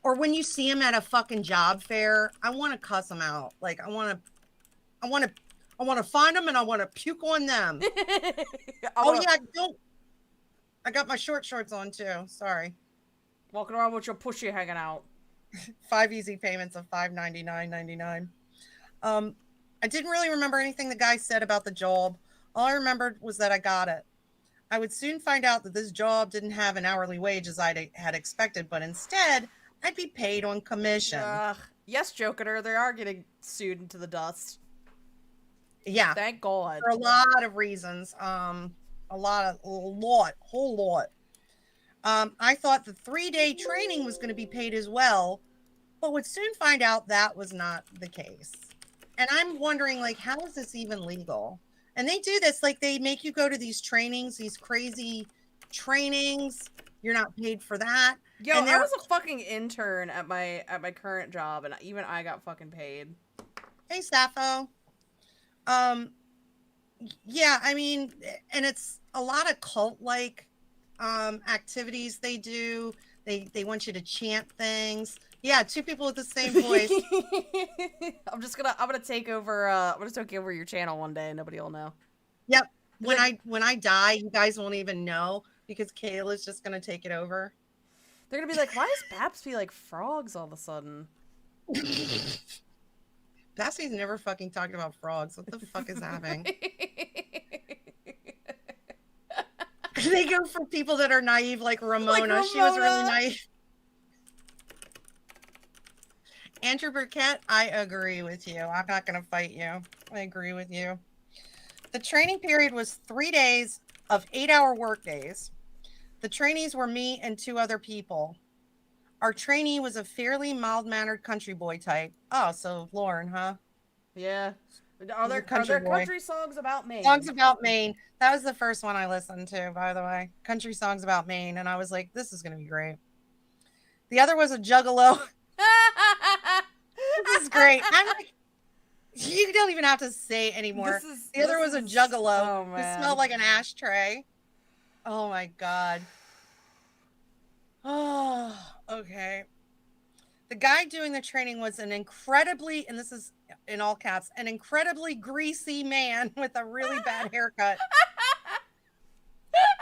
Or when you see him at a fucking job fair, I want to cuss them out. Like, I want to find them and I want to puke on them. I got my short shorts on too. Sorry. Walking around with your pushy hanging out. 5 easy payments of $599.99. I didn't really remember anything the guy said about the job. All I remembered was that I got it. I would soon find out that this job didn't have an hourly wage as I had expected, but instead, I'd be paid on commission. Yes, Joker, they are getting sued into the dust. Yeah. Thank God. For a lot of reasons. A whole lot. I thought the 3-day training was going to be paid as well, but would soon find out that was not the case. And I'm wondering, like, how is this even legal? And they do this, like, they make you go to these trainings, these crazy trainings. You're not paid for that. Yo, I was a fucking intern at my current job, and even I got fucking paid. Hey, Sappho. Yeah, I mean, and it's a lot of cult-like activities they do. They want you to chant things. Yeah, 2 people with the same voice. I'm gonna take over. I'm gonna take over your channel one day. Nobody will know. Yep. When I die, you guys won't even know because Kayla's just gonna take it over. They're gonna be like, "Why is Bapstby like frogs all of a sudden?" Bapsty's never fucking talking about frogs. What the fuck is happening? They go for people that are naive, like Ramona. She was really naive. Andrew Burkett, I agree with you. I'm not going to fight you. I agree with you. The training period was 3 days of 8-hour work days. The trainees were me and 2 other people. Our trainee was a fairly mild-mannered country boy type. Oh, so Lauren, huh? Yeah. Are there country songs about Maine? Songs about Maine. That was the first one I listened to, by the way. Country songs about Maine. And I was like, this is going to be great. The other was a juggalo. This is great. I'm like, you don't even have to say anymore. The other was a juggalo who smelled like an ashtray. Oh my God. Oh, okay. The guy doing the training was an incredibly, and this is in all caps, an incredibly greasy man with a really bad haircut.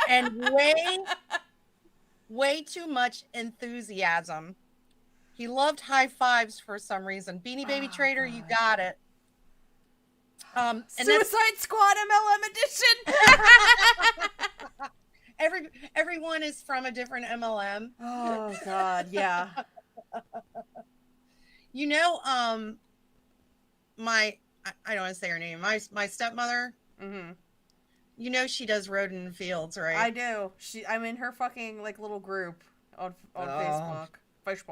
And way too much enthusiasm. He loved high fives for some reason. Beanie Baby Trader, you got it. And Suicide Squad MLM edition. Everyone is from a different MLM. Oh God, yeah. You know, I don't want to say her name. My stepmother. Mm-hmm. You know she does Road and Fields, right? I do. I'm in her fucking like little group on Facebook.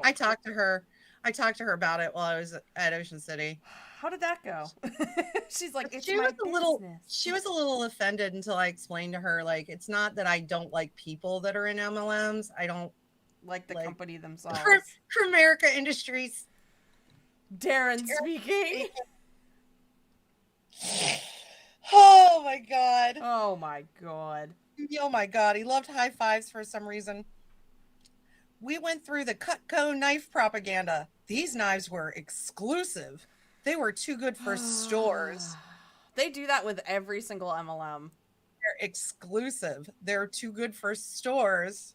I talked to her. I talked to her about it while I was at Ocean City. How did that go? She's like, it's she my was business. She was a little offended until I explained to her, like, it's not that I don't like people that are in MLMs. I don't like the company themselves. America Industries. Darren speaking. Oh my God. Oh my God. Oh my God. He loved high fives for some reason. We went through the Cutco knife propaganda. These knives were exclusive. They were too good for stores. They do that with every single MLM. They're exclusive. They're too good for stores.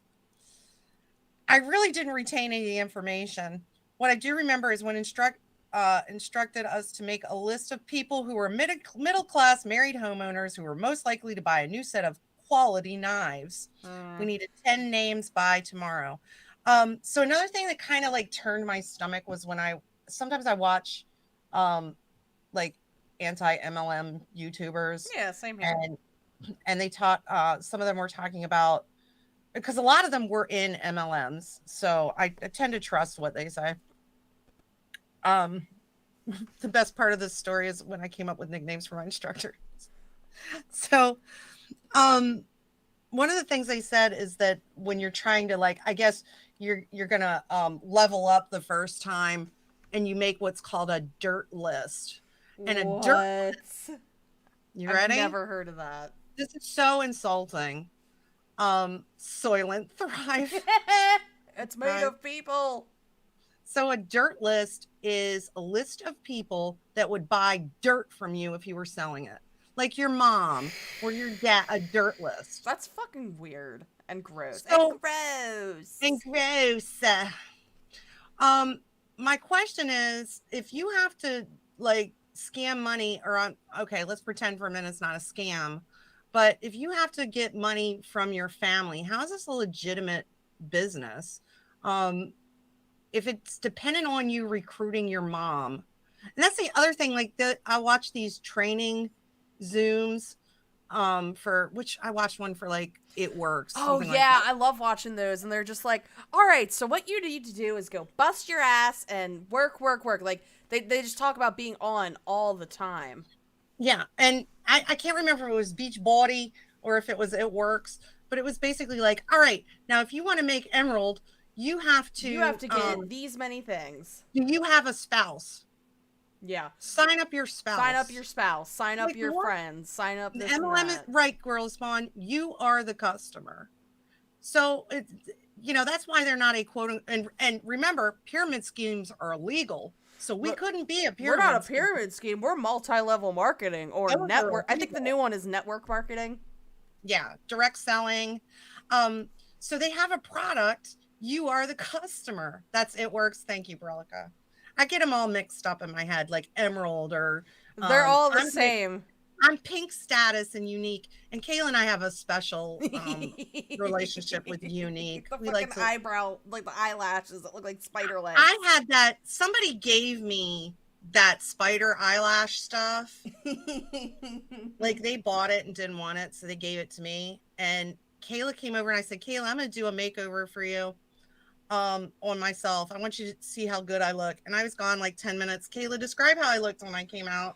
I really didn't retain any information. What I do remember is when instructed us to make a list of people who were middle-class married homeowners who were most likely to buy a new set of quality knives. We needed 10 names by tomorrow. So another thing that kind of like turned my stomach was when sometimes I watch like anti-MLM YouTubers. Yeah, same here. And they talk, some of them were talking about, because a lot of them were in MLMs. So I tend to trust what they say. The best part of this story is when I came up with nicknames for my instructors. So, one of the things they said is that when you're trying to, like, I guess you're going to level up the first time and you make what's called a dirt list. And a dirt list. You ready? I've never heard of that. This is so insulting. Soylent Thrive. It's made of people. So a dirt list is a list of people that would buy dirt from you if you were selling it. Like your mom or your dad, a dirt list. That's fucking weird and gross. And gross. My question is, if you have to like scam money okay, let's pretend for a minute it's not a scam, but if you have to get money from your family, how is this a legitimate business? If it's dependent on you recruiting your mom. And that's the other thing, like I watch these training Zooms for which I watched one for like It Works. Oh yeah, like I love watching those, and they're just like, all right, so what you need to do is go bust your ass and work. Like they just talk about being on all the time. Yeah, and I can't remember if it was Beachbody or if it was It Works, but it was basically like, all right, now if you want to make Emerald, you have to get these many things. Do you have a spouse? Yeah. Sign up your spouse. Sign up your spouse. Sign up your friends. Sign up this MLM is right, Girl Spawn. You are the customer. So, that's why they're not a quote. And remember, pyramid schemes are illegal. So we couldn't be a pyramid. We're not a pyramid scheme. We're multi-level marketing or network. I think the new one is network marketing. Yeah, direct selling. So they have a product. You are the customer. That's It Works. Thank you, Brelica. I get them all mixed up in my head, like Emerald or... They're all the same. I'm Pink Status and Unique. And Kayla and I have a special relationship with Unique. The fucking eyebrow, like the eyelashes that look like spider legs. I had that. Somebody gave me that spider eyelash stuff. Like they bought it and didn't want it, so they gave it to me. And Kayla came over and I said, Kayla, I'm going to do a makeover for you. On myself. I want you to see how good I look. And I was gone like 10 minutes. Kayla, describe how I looked when I came out.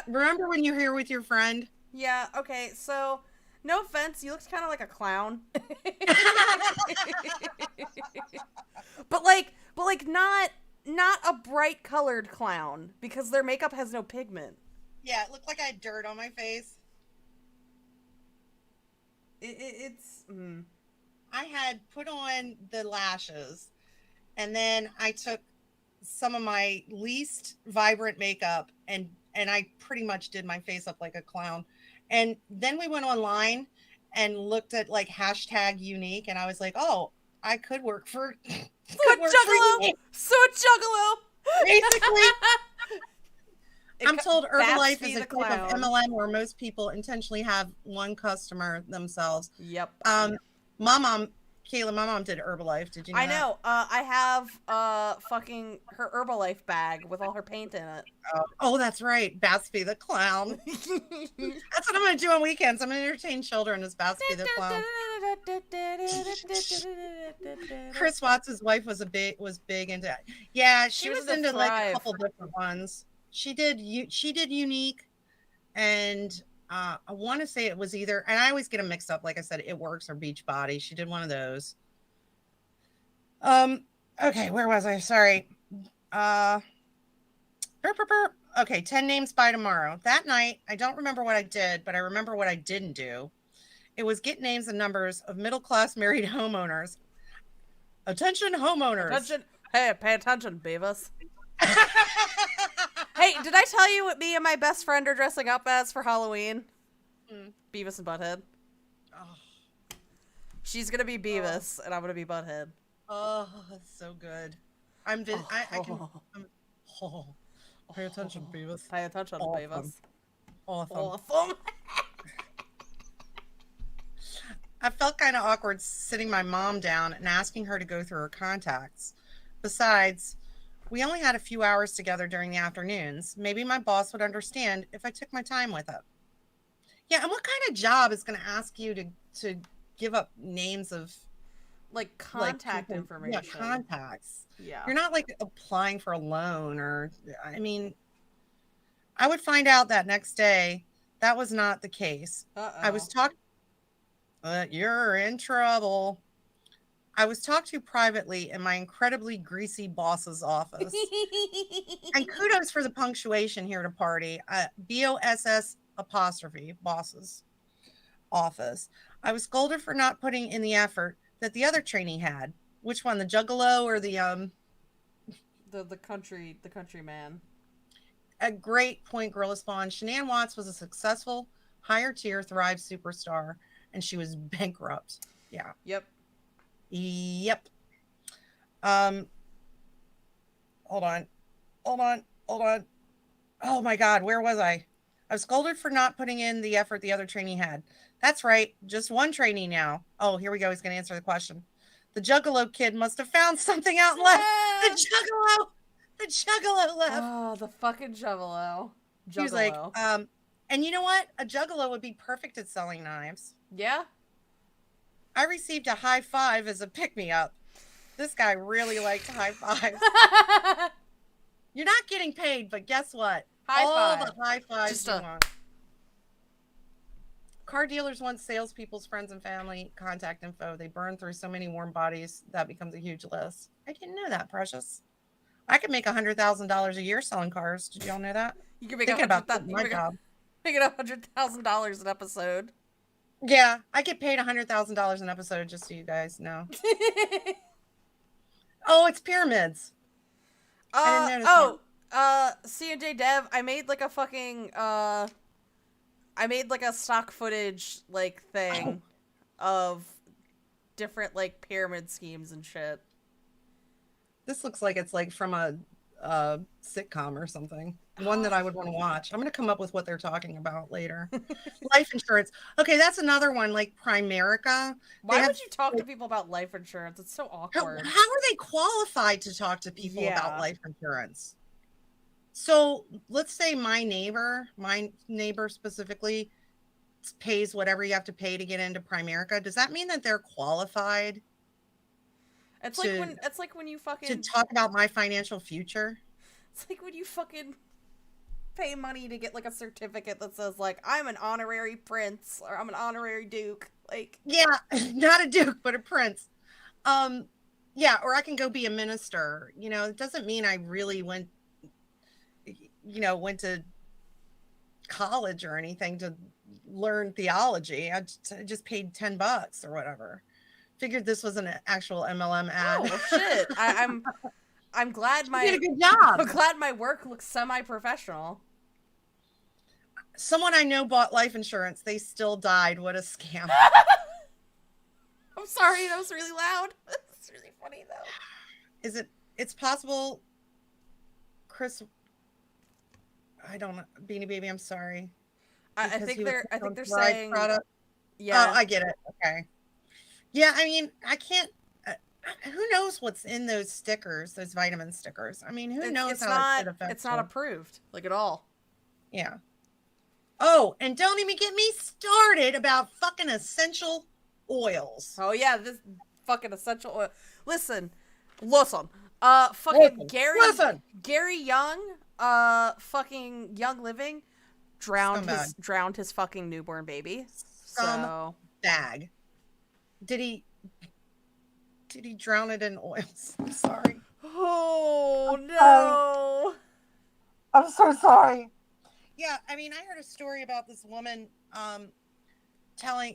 Remember when you were here with your friend? Yeah, okay, so no offense, you looked kind of like a clown. but like not a bright colored clown, because their makeup has no pigment. Yeah, it looked like I had dirt on my face. I had put on the lashes, and then I took some of my least vibrant makeup and I pretty much did my face up like a clown. And then we went online and looked at like hashtag Unique, and I was like, oh, I could work for Juggalo. So Juggalo. Basically. I'm told Herbalife is a type of MLM where most people intentionally have one customer themselves. Yep. My mom did Herbalife. Did you know? I know. I have fucking her Herbalife bag with all her paint in it. Oh, that's right. Bapstby the clown. That's what I'm going to do on weekends. I'm going to entertain children as Bapstby the clown. Chris Watts' wife was big into it. Yeah, she was into Thrive. like a couple different ones. She did Unique, and I want to say it was either, and I always get them mixed up. Like I said, It Works or Beachbody. She did one of those. Okay, where was I? Sorry. Okay, 10 names by tomorrow. That night, I don't remember what I did, but I remember what I didn't do. It was get names and numbers of middle-class married homeowners. Attention, homeowners. Attention. Hey, pay attention, Beavis. Hey, did I tell you what me and my best friend are dressing up as for Halloween? Beavis and Butthead. Oh. She's gonna be Beavis, and I'm gonna be Butthead. Oh, that's so good. I can. Pay attention, Beavis. Pay attention, Beavis. Awesome. I felt kind of awkward sitting my mom down and asking her to go through her contacts. Besides, we only had a few hours together during the afternoons. Maybe my boss would understand if I took my time with it. Yeah, and what kind of job is going to ask you to give up names of like contact information? Yeah, contacts. Yeah. You're not like applying for a loan or, I mean, I would find out that next day that was not the case. I was talking, you're in trouble. I was talked to privately in my incredibly greasy boss's office. And kudos for the punctuation here at a party. BOSS apostrophe, boss's office. I was scolded for not putting in the effort that the other trainee had. Which one, the juggalo or the country man? A great point, Gorilla Spawn. Shanann Watts was a successful, higher tier Thrive superstar, and she was bankrupt. Yeah. Yep. Hold on. Oh my God, where was I? I was scolded for not putting in the effort the other trainee had. That's right, just one trainee now. Oh, here we go. He's going to answer the question. The Juggalo kid must have found something out and left. The Juggalo left. Oh, the fucking Juggalo. He was like, and you know what? A Juggalo would be perfect at selling knives. Yeah. I received a high five as a pick-me-up. This guy really likes high fives. You're not getting paid, but guess what? All the high fives you want. Car dealers want salespeople's friends and family contact info. They burn through so many warm bodies that becomes a huge list. I didn't know that, Precious. I could make $100,000 a year selling cars. Did y'all know that? You can make $100,000 an episode. Yeah, I get paid $100,000 an episode, just so you guys know. Oh, it's pyramids. I didn't notice C&J Dev, I made like a fucking I made like a stock footage like thing of different like pyramid schemes and shit. This looks like it's like from a sitcom or something. One that I would want to watch. I'm going to come up with what they're talking about later. Life insurance. Okay, that's another one, like Primerica. Why would you talk to people about life insurance? It's so awkward. How are they qualified to talk to people about life insurance? So let's say my neighbor specifically pays whatever you have to pay to get into Primerica. Does that mean that they're qualified? It's like when you fucking to talk about my financial future. It's like when you fucking pay money to get like a certificate that says like I'm an honorary prince or I'm an honorary duke. Like, yeah, not a duke, but a prince. Yeah, or I can go be a minister. You know, it doesn't mean I really went to college or anything to learn theology. I just paid $10 or whatever. Figured this was an actual MLM ad. Oh shit! I'm glad you did a good job. I'm glad my work looks semi-professional. Someone I know bought life insurance. They still died. What a scam! I'm sorry, that was really loud. It's really funny though. It's possible, Chris. I don't know, Beanie Baby. I'm sorry. I think they're saying. Product. Yeah. Oh, I get it. Okay. Yeah, I mean, I can't. Who knows what's in those stickers, those vitamin stickers? I mean, who knows how it affects it's not approved, like at all. Yeah. Oh, and don't even get me started about fucking essential oils. Oh yeah, fucking essential oil. Listen. Fucking Gary Young, fucking Young Living, drowned his fucking newborn baby. So bag. Did he drown it in oils? I'm sorry. Oh no. I'm so sorry. Yeah, I mean, I heard a story about this woman telling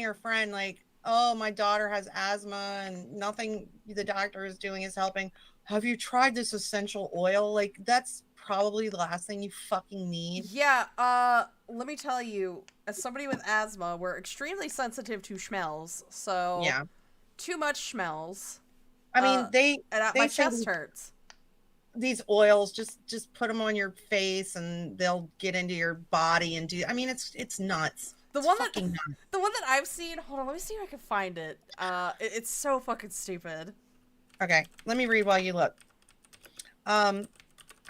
her friend, like, oh, my daughter has asthma and nothing the doctor is doing is helping. Have you tried this essential oil? Like, that's probably the last thing you fucking need. Yeah, let me tell you, as somebody with asthma, we're extremely sensitive to smells. So yeah, too much smells. I mean, my chest hurts. These oils, just put them on your face and they'll get into your body and do. I mean, it's nuts. The one that I've seen. Hold on, let me see if I can find it. It's so fucking stupid. Okay, let me read while you look. I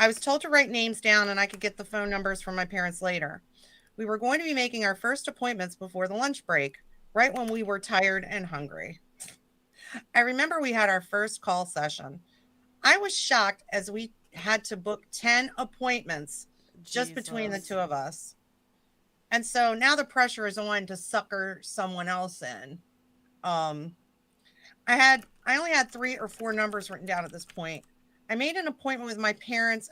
was told to write names down and I could get the phone numbers from my parents later. We were going to be making our first appointments before the lunch break, right when we were tired and hungry. I remember we had our first call session. I was shocked as we had to book 10 appointments just between the two of us. And so now the pressure is on to sucker someone else in. I only had 3 or 4 numbers written down at this point. I made an appointment with my parents.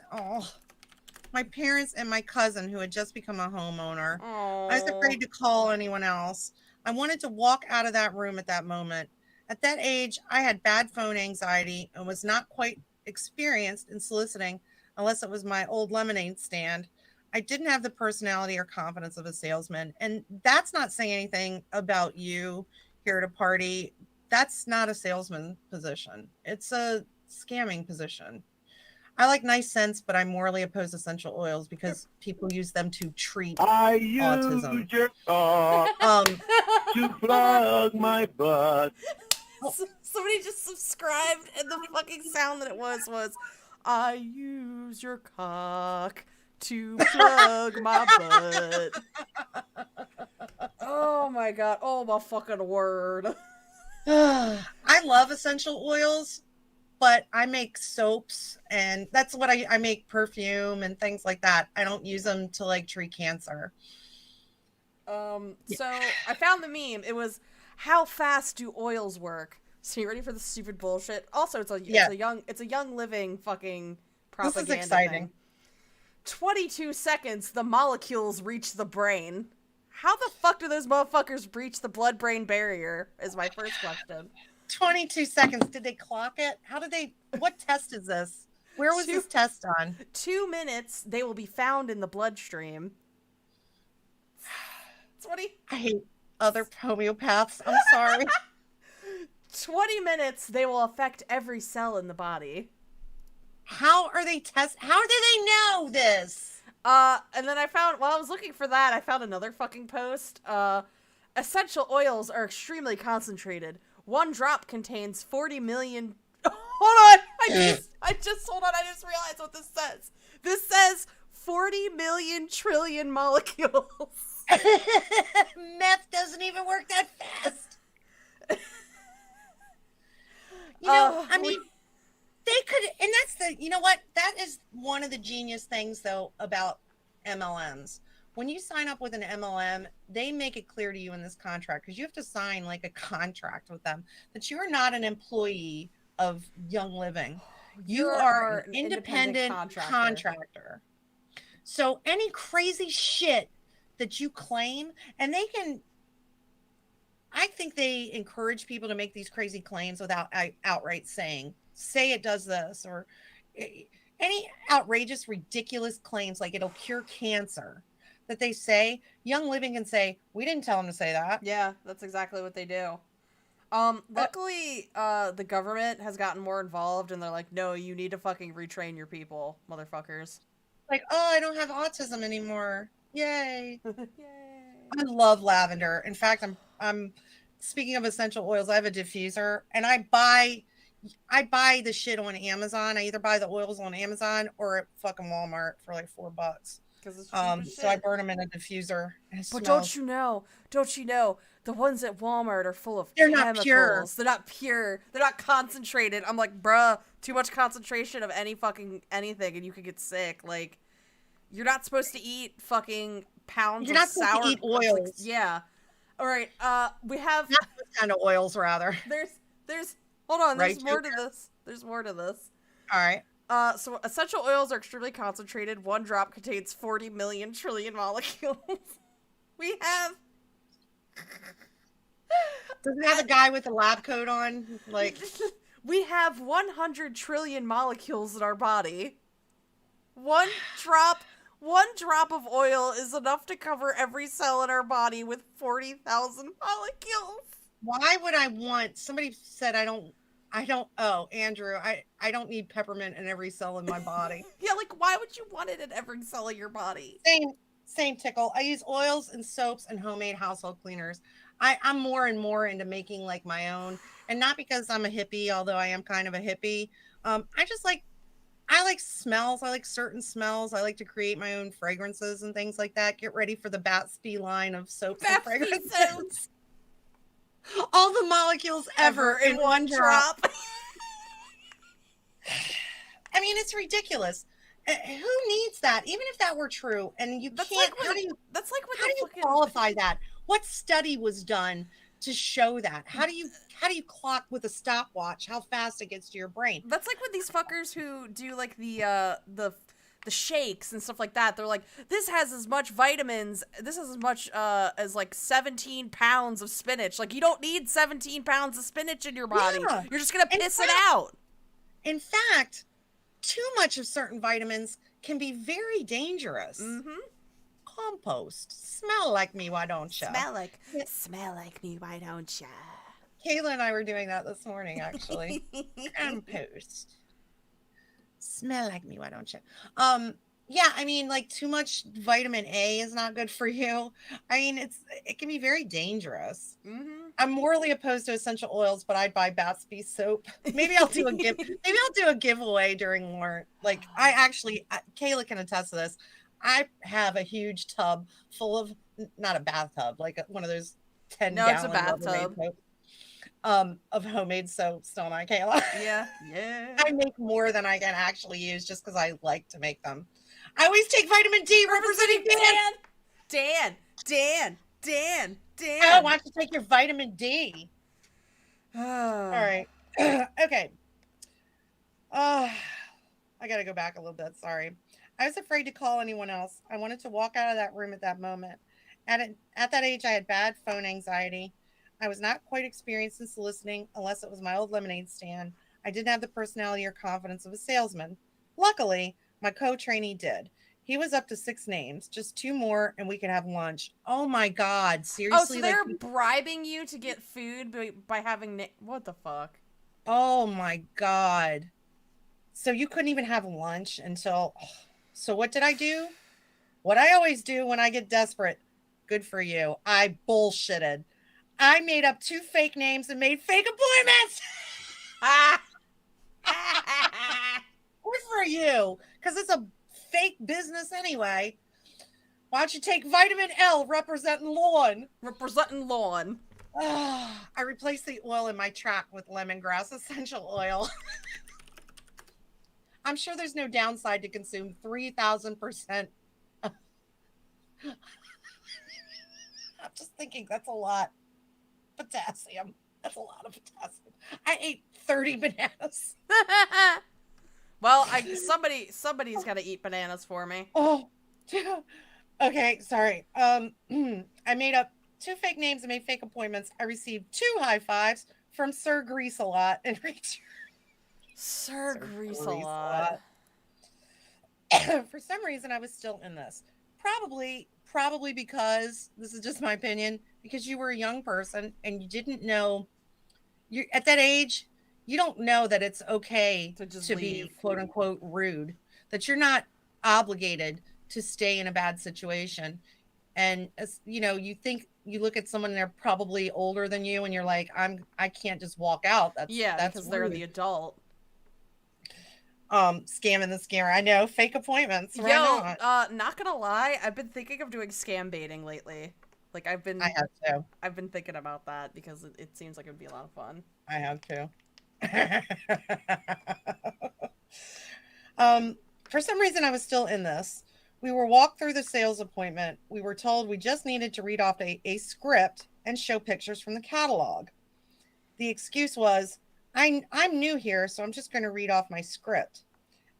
My parents and my cousin who had just become a homeowner. Aww. I was afraid to call anyone else. I wanted to walk out of that room at that moment. At that age, I had bad phone anxiety and was not quite experienced in soliciting unless it was my old lemonade stand. I didn't have the personality or confidence of a salesman. And that's not saying anything about you here at a party. That's not a salesman position. It's a scamming position. I like nice scents, but I'm morally opposed to essential oils because people use them to treat autism. Use your cock to plug my butt. Somebody just subscribed, and the fucking sound that it was I use your cock to plug my butt. Oh my god. Oh my fucking word. I love essential oils, but I make soaps, and that's what I make perfume and things like that. I don't use them to like treat cancer. So I found the meme. It was, how fast do oils work? So you ready for the stupid bullshit? Also, it's a Young Living fucking propaganda. This is exciting. Thing. 22 seconds, the molecules reach the brain. How the fuck do those motherfuckers breach the blood-brain barrier? Is my first question. 22 seconds. Did they clock it? What test is this? Where was this test on? 2 minutes, they will be found in the bloodstream. 20. I hate other homeopaths. I'm sorry. 20 minutes, they will affect every cell in the body. How do they know this? And then while I was looking for that, I found another fucking post. Essential oils are extremely concentrated. 1 drop contains 40 million... Hold on! I just realized what this says. This says 40 million trillion molecules. Meth doesn't even work that fast. I mean, they could, and that is one of the genius things though about MLMs. When you sign up with an MLM, they make it clear to you in this contract, because you have to sign like a contract with them, that you are not an employee of Young Living. You are an independent contractor. So any crazy shit that you claim, and I think they encourage people to make these crazy claims without outright saying it does this, or any outrageous, ridiculous claims like it'll cure cancer that they say. Young Living can say, we didn't tell them to say that. Yeah, that's exactly what they do. Luckily, the government has gotten more involved, and they're like, no, you need to fucking retrain your people, motherfuckers. Like, oh, I don't have autism anymore. Yay. Yay. I love lavender. In fact, I'm speaking of essential oils, I have a diffuser, and I buy the shit on Amazon. I either buy the oils on Amazon or at fucking Walmart for like $4. Because it's cheap as So I shit. burn them in a diffuser. But don't you know, the ones at Walmart are full of They're chemicals. not pure. They're not pure. They're not concentrated. I'm like, bruh, too much concentration of any fucking anything and you could get sick. Like, you're not supposed to eat fucking pounds You're of not supposed sour... to eat oils. Like, yeah. Alright, we have... Not those kind of oils, rather. There's... Hold on, there's Right, more to this. There's more to this. Alright. So essential oils are extremely concentrated. One drop contains 40 million trillion molecules. We have... Does it have a guy with a lab coat on? Like, we have 100 trillion molecules in our body. One drop of oil is enough to cover every cell in our body with 40,000 molecules. why would I want... Somebody said Andrew, I don't need peppermint in every cell in my body. Yeah, like, why would you want it in every cell of your body? Same tickle. I use oils and soaps and homemade household cleaners. I'm more and more into making like my own, and not because I'm a hippie, although I am kind of a hippie. I like smells. I like certain smells. I like to create my own fragrances and things like that. Get ready for the Bapstby line of soaps and fragrances. Soaps. All the molecules ever in one drop. I mean, it's ridiculous. Who needs that? Even if that were true, and you can't, how do you qualify that? What study was done to show that? How do you clock with a stopwatch how fast it gets to your brain? That's like with these fuckers who do like the shakes and stuff like that. They're like, this has as much vitamins, this has as much as like 17 pounds of spinach. Like, you don't need 17 pounds of spinach in your body. Yeah. You're just gonna piss it out. In fact, too much of certain vitamins can be very dangerous. Mm-hmm. Compost. Smell like me, why don't ya? Smell like me, why don't ya? Kayla and I were doing that this morning, actually. Compost. Smell like me, why don't you? Yeah, I mean, like, too much vitamin A is not good for you. I mean, it can be very dangerous. Mm-hmm. I'm morally opposed to essential oils, but I'd buy Bapstby soap. Maybe I'll do a giveaway during Lent. Like, Kayla can attest to this. I have a huge tub full of, not a bathtub, like one of those 10 gallon. No, it's a bathtub. Of homemade soaps, don't I, Kayla? Yeah. I make more than I can actually use just because I like to make them. I always take vitamin D, representing Dan. Dan. Oh, why don't you take your vitamin D? All right. Okay. I got to go back a little bit. Sorry. I was afraid to call anyone else. I wanted to walk out of that room at that moment. At that age, I had bad phone anxiety. I was not quite experienced in soliciting unless it was my old lemonade stand. I didn't have the personality or confidence of a salesman. Luckily, my co-trainee did. He was up to 6 names, just 2 more, and we could have lunch. Oh my God, seriously? Oh, so they're bribing you to get food by having... What the fuck? Oh my God. So you couldn't even have lunch until... So what did I do? What I always do when I get desperate. Good for you. I bullshitted. I made up 2 fake names and made fake appointments. Good for you. Because it's a fake business anyway. Why don't you take vitamin L representing lawn? I replaced the oil in my track with lemongrass essential oil. I'm sure there's no downside to consume 3,000%. I'm just thinking that's a lot. Potassium. That's a lot of potassium. I ate 30 bananas. Well, somebody's got to eat bananas for me. Oh, okay. Sorry. I made up 2 fake names and made fake appointments. I received 2 high fives from Sir Grease-a-Lot and Sir Grease-a-Lot. For some reason, I was still in this. Probably because, this is just my opinion, because you were a young person and you didn't know, you're at that age, you don't know that it's okay to be quote unquote rude, that you're not obligated to stay in a bad situation. And as you know, you look at someone and they're probably older than you and you're like, I can't just walk out. That's because they're the adult. Scamming the scammer. I know, fake appointments. Why not? Not gonna lie, I've been thinking of doing scam baiting lately. Like I have to. I've been thinking about that because it seems like it would be a lot of fun. I have to. For some reason, I was still in this. We were walked through the sales appointment. We were told we just needed to read off a script and show pictures from the catalog. The excuse was, I'm new here, so I'm just going to read off my script.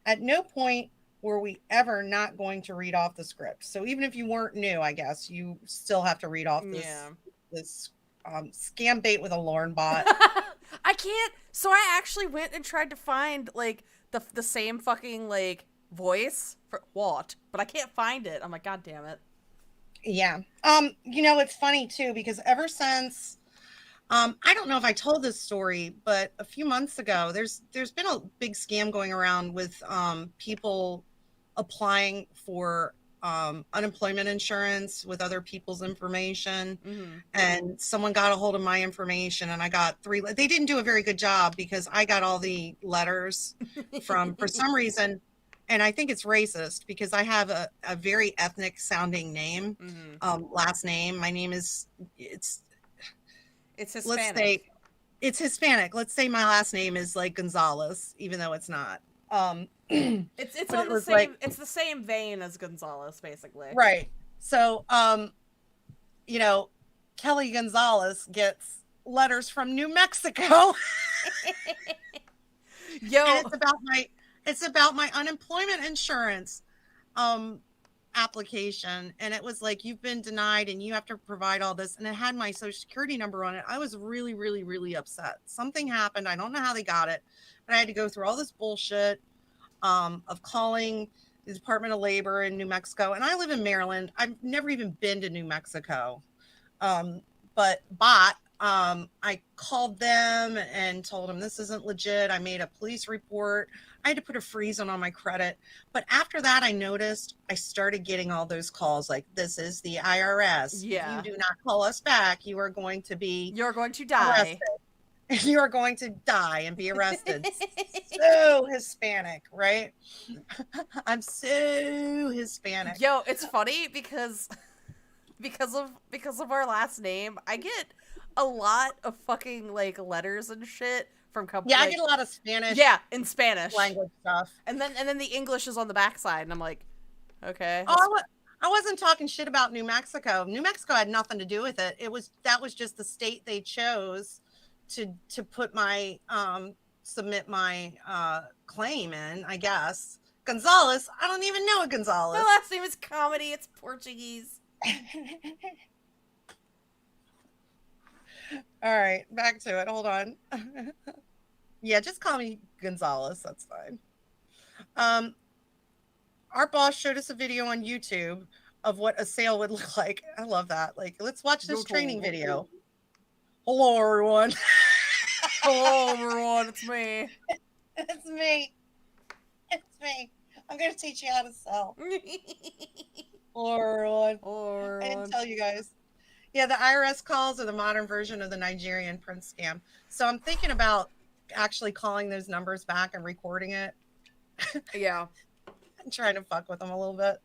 At no point were we ever not going to read off the script. So even if you weren't new, I guess, you still have to read off this scam bait with a Lorne bot. I can't. So I actually went and tried to find, like, the same fucking, like, voice for what, but I can't find it. I'm like, God damn it. Yeah. You know, it's funny too, because ever since, I don't know if I told this story, but a few months ago, there's been a big scam going around with people applying for unemployment insurance with other people's information. Mm-hmm. And someone got a hold of my information, and I got they didn't do a very good job because I got all the letters from, for some reason, and I think it's racist because I have a very ethnic sounding name, last name. My name is, it's Hispanic. Let's say it's Hispanic. Let's say my last name is like Gonzalez, even though it's not. It's on the same, like, it's the same vein as Gonzalez, basically. Right. So, you know, Kelly Gonzalez gets letters from New Mexico. Yo, and it's about my unemployment insurance application, and it was like, you've been denied and you have to provide all this, and it had my social security number on it. I was really, really, really upset. Something happened. I don't know how they got it, but I had to go through all this bullshit of calling the Department of Labor in New Mexico. And I live in Maryland. I've never even been to New Mexico. But I called them and told them this isn't legit. I made a police report. I had to put a freeze on my credit. But after that, I noticed I started getting all those calls like, this is the IRS. Yeah. If you do not call us back, you're going to die. Arrested. You are going to die and be arrested. So Hispanic, right? I'm so Hispanic. Yo, it's funny because of our last name, I get a lot of fucking, like, letters and shit from companies. Yeah, like, I get a lot of Spanish. Yeah, in Spanish language stuff. And then the English is on the backside, and I'm like, okay. Oh, I wasn't talking shit about New Mexico. New Mexico had nothing to do with it. That was just the state they chose to put my submit my claim in, I guess. Gonzalez, I don't even know a Gonzalez. My last name is Comedy. It's Portuguese. All right, back to it. Hold on. Yeah, just call me Gonzalez. That's fine. Our boss showed us a video on YouTube of what a sale would look like. I love that. Like, let's watch this training video. Hello, everyone. Hello, everyone. It's me. It's me. It's me. I'm going to teach you how to sell. Hello, everyone. Hello, everyone. I didn't tell you guys. Yeah, the IRS calls are the modern version of the Nigerian prince scam. So I'm thinking about actually calling those numbers back and recording it. Yeah. I'm trying to fuck with them a little bit.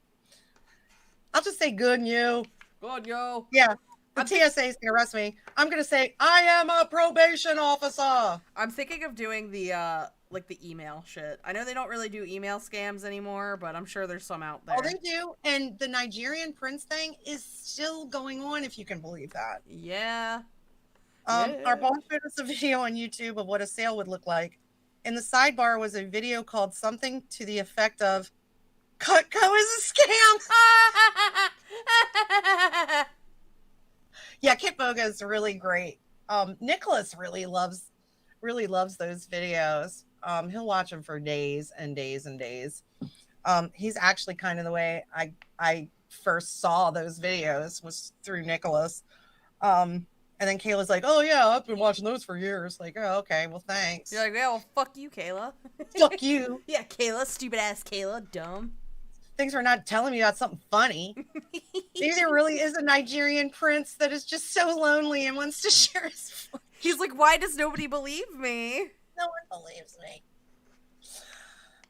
I'll just say, good and you. Good, yo. Yeah. The TSA is going to arrest me. I'm going to say, I am a probation officer. I'm thinking of doing the, like, the email shit. I know they don't really do email scams anymore, but I'm sure there's some out there. Oh, they do. And the Nigerian prince thing is still going on, if you can believe that. Yeah. Our boss showed us a video on YouTube of what a sale would look like. In the sidebar was a video called something to the effect of, Cutco is a scam. Yeah, Kit Boga is really great. Nicholas really loves those videos. He'll watch them for days and days and days. He's actually kind of the way I first saw those videos was through Nicholas. And then Kayla's like, oh yeah, I've been watching those for years. Like, oh, okay, well, thanks. You're like, yeah, well, fuck you, Kayla. Fuck you. Yeah, Kayla, stupid ass Kayla, dumb. Things are not telling me about something funny. Maybe there really is a Nigerian prince that is just so lonely and wants to share his voice. He's like, why does nobody believe me? No one believes me.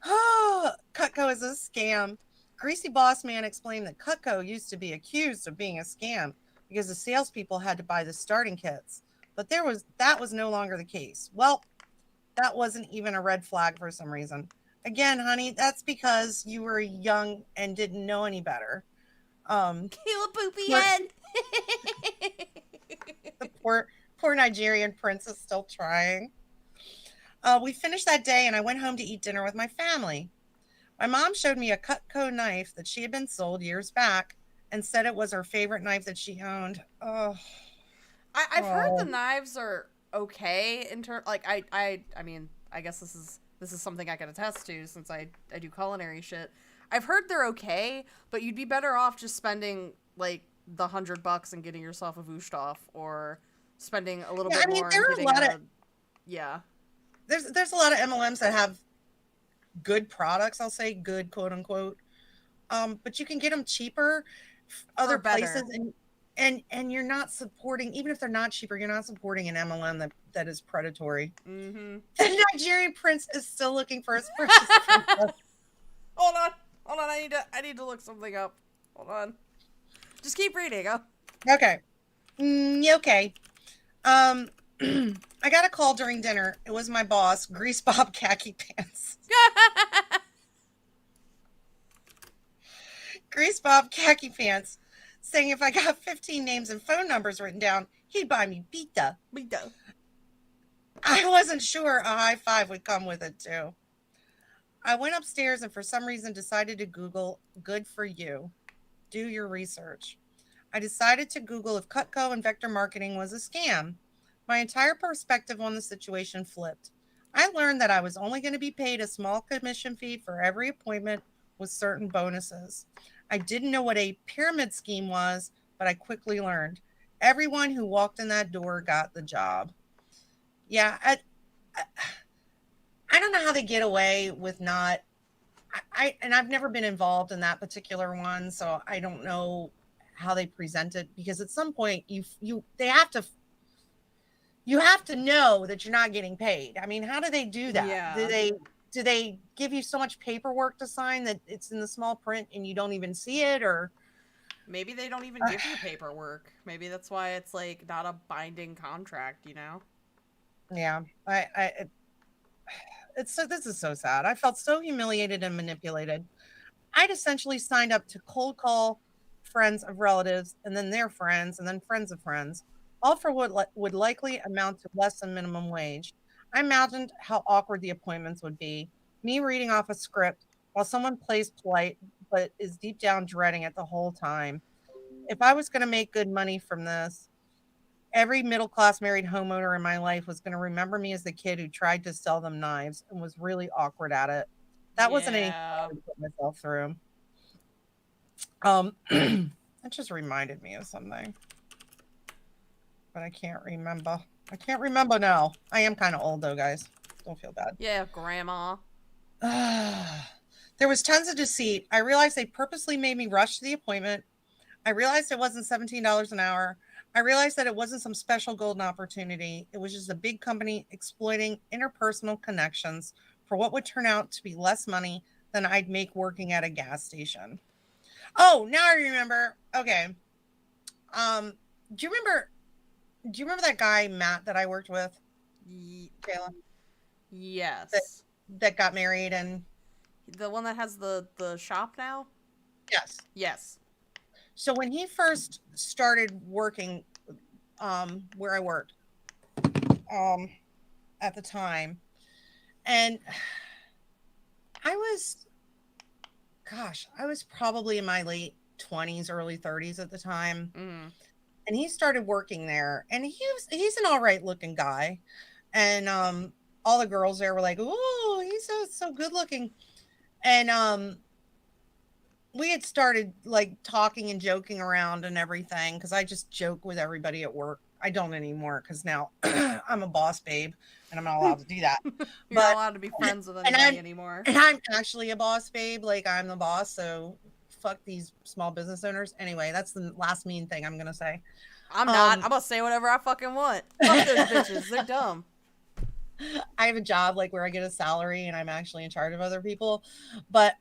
Cutco is a scam. Greasy Boss Man explained that Cutco used to be accused of being a scam because the salespeople had to buy the starting kits, but that was no longer the case. Well, that wasn't even a red flag for some reason. Again, honey, that's because you were young and didn't know any better. Kill a poopy head. The poor Nigerian prince is still trying. We finished that day and I went home to eat dinner with my family. My mom showed me a Cutco knife that she had been sold years back and said it was her favorite knife that she owned. Oh, I've heard the knives are okay in terms, like, I mean, I guess this is something I can attest to since I do culinary shit. I've heard they're okay, but you'd be better off just spending like the $100 and getting yourself a Vushtoff, or spending a little bit more and getting There's a lot of MLMs that have good products, I'll say good, quote unquote. But you can get them cheaper other places, and you're not supporting, even if they're not cheaper, you're not supporting an MLM that is predatory. Mm-hmm. The Nigerian prince is still looking for his precious princess. Hold on. I need to look something up. Hold on. Just keep reading. Okay. Okay. I got a call during dinner. It was my boss, Grease Bob Khaki Pants. Grease Bob Khaki Pants, saying if I got 15 names and phone numbers written down, he'd buy me pizza. I wasn't sure a high five would come with it, too. I went upstairs and for some reason decided to Google good for you. Do your research. I decided to Google if Cutco and Vector Marketing was a scam. My entire perspective on the situation flipped. I learned that I was only going to be paid a small commission fee for every appointment with certain bonuses. I didn't know what a pyramid scheme was, but I quickly learned. Everyone who walked in that door got the job. Yeah, I don't know how they get away with not. And I've never been involved in that particular one, so I don't know how they present it, because at some point you have to know that you're not getting paid. I mean, how do they do that? Yeah. Do they give you so much paperwork to sign that it's in the small print and you don't even see it? Or maybe they don't even give you paperwork. Maybe that's why it's like not a binding contract, you know? Yeah, this is so sad. I felt so humiliated and manipulated. I'd essentially signed up to cold call friends of relatives, and then their friends, and then friends of friends, all for what would likely amount to less than minimum wage. I imagined how awkward the appointments would be. Me reading off a script while someone plays polite, but is deep down dreading it the whole time. If I was going to make good money from this, every middle-class married homeowner in my life was going to remember me as the kid who tried to sell them knives and was really awkward at it. That wasn't anything I would put myself through. That just reminded me of something, but I can't remember. I can't remember now. I am kind of old though, guys. Don't feel bad. Yeah, grandma. There was tons of deceit. I realized they purposely made me rush to the appointment. I realized it wasn't $17 an hour. I realized that it wasn't some special golden opportunity. It was just a big company exploiting interpersonal connections for what would turn out to be less money than I'd make working at a gas station. Oh, now I remember. Okay. Do you remember that guy, Matt, that I worked with? Kayla? Yes. That got married, and the one that has the shop now? Yes. Yes. So when he first started working where I worked at the time, and I was probably in my late 20s, early 30s at the time. Mm-hmm. And he started working there, and he's an all right looking guy. And all the girls there were like, "Oh, he's so good looking." And we had started like talking and joking around and everything, because I just joke with everybody at work. I don't anymore because now I'm a boss babe and I'm not allowed to do that. You're not allowed to be friends with anybody anymore. And I'm actually a boss babe. Like, I'm the boss, so fuck these small business owners. Anyway, that's the last mean thing I'm gonna say. I'm not. I'm gonna say whatever I fucking want. Fuck those bitches. They're dumb. I have a job like where I get a salary and I'm actually in charge of other people. But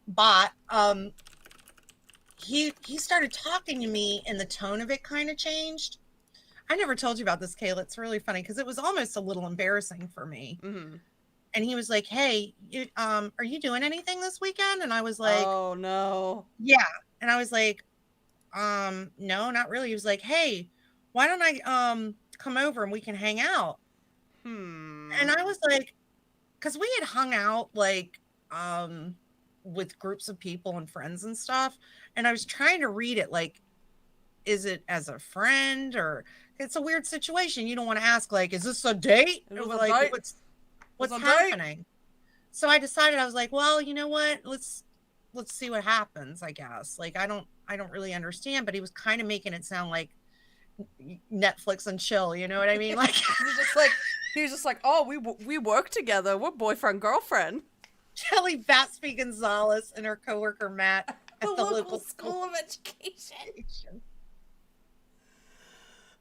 he started talking to me and the tone of it kind of changed. I never told you about this, Kayla. It's really funny because it was almost a little embarrassing for me. Mm-hmm. And he was like, "Hey, are you doing anything this weekend?" And I was like, "Oh no." "Yeah." And I was like, no, not really." He was like, "Hey, why don't I come over and we can hang out?" And I was like, because we had hung out like with groups of people and friends and stuff, and I was trying to read it like, is it as a friend, or it's a weird situation. You don't want to ask like, is this a date? It was a like date. What's happening? So I decided, I was like, well, you know what? Let's see what happens, I guess. Like, I don't really understand, but he was kind of making it sound like Netflix and chill, you know what I mean? Like he was just like, "Oh, we work together. We're boyfriend girlfriend." Kelly Bapstby Gonzalez and her coworker Matt at the local school of education.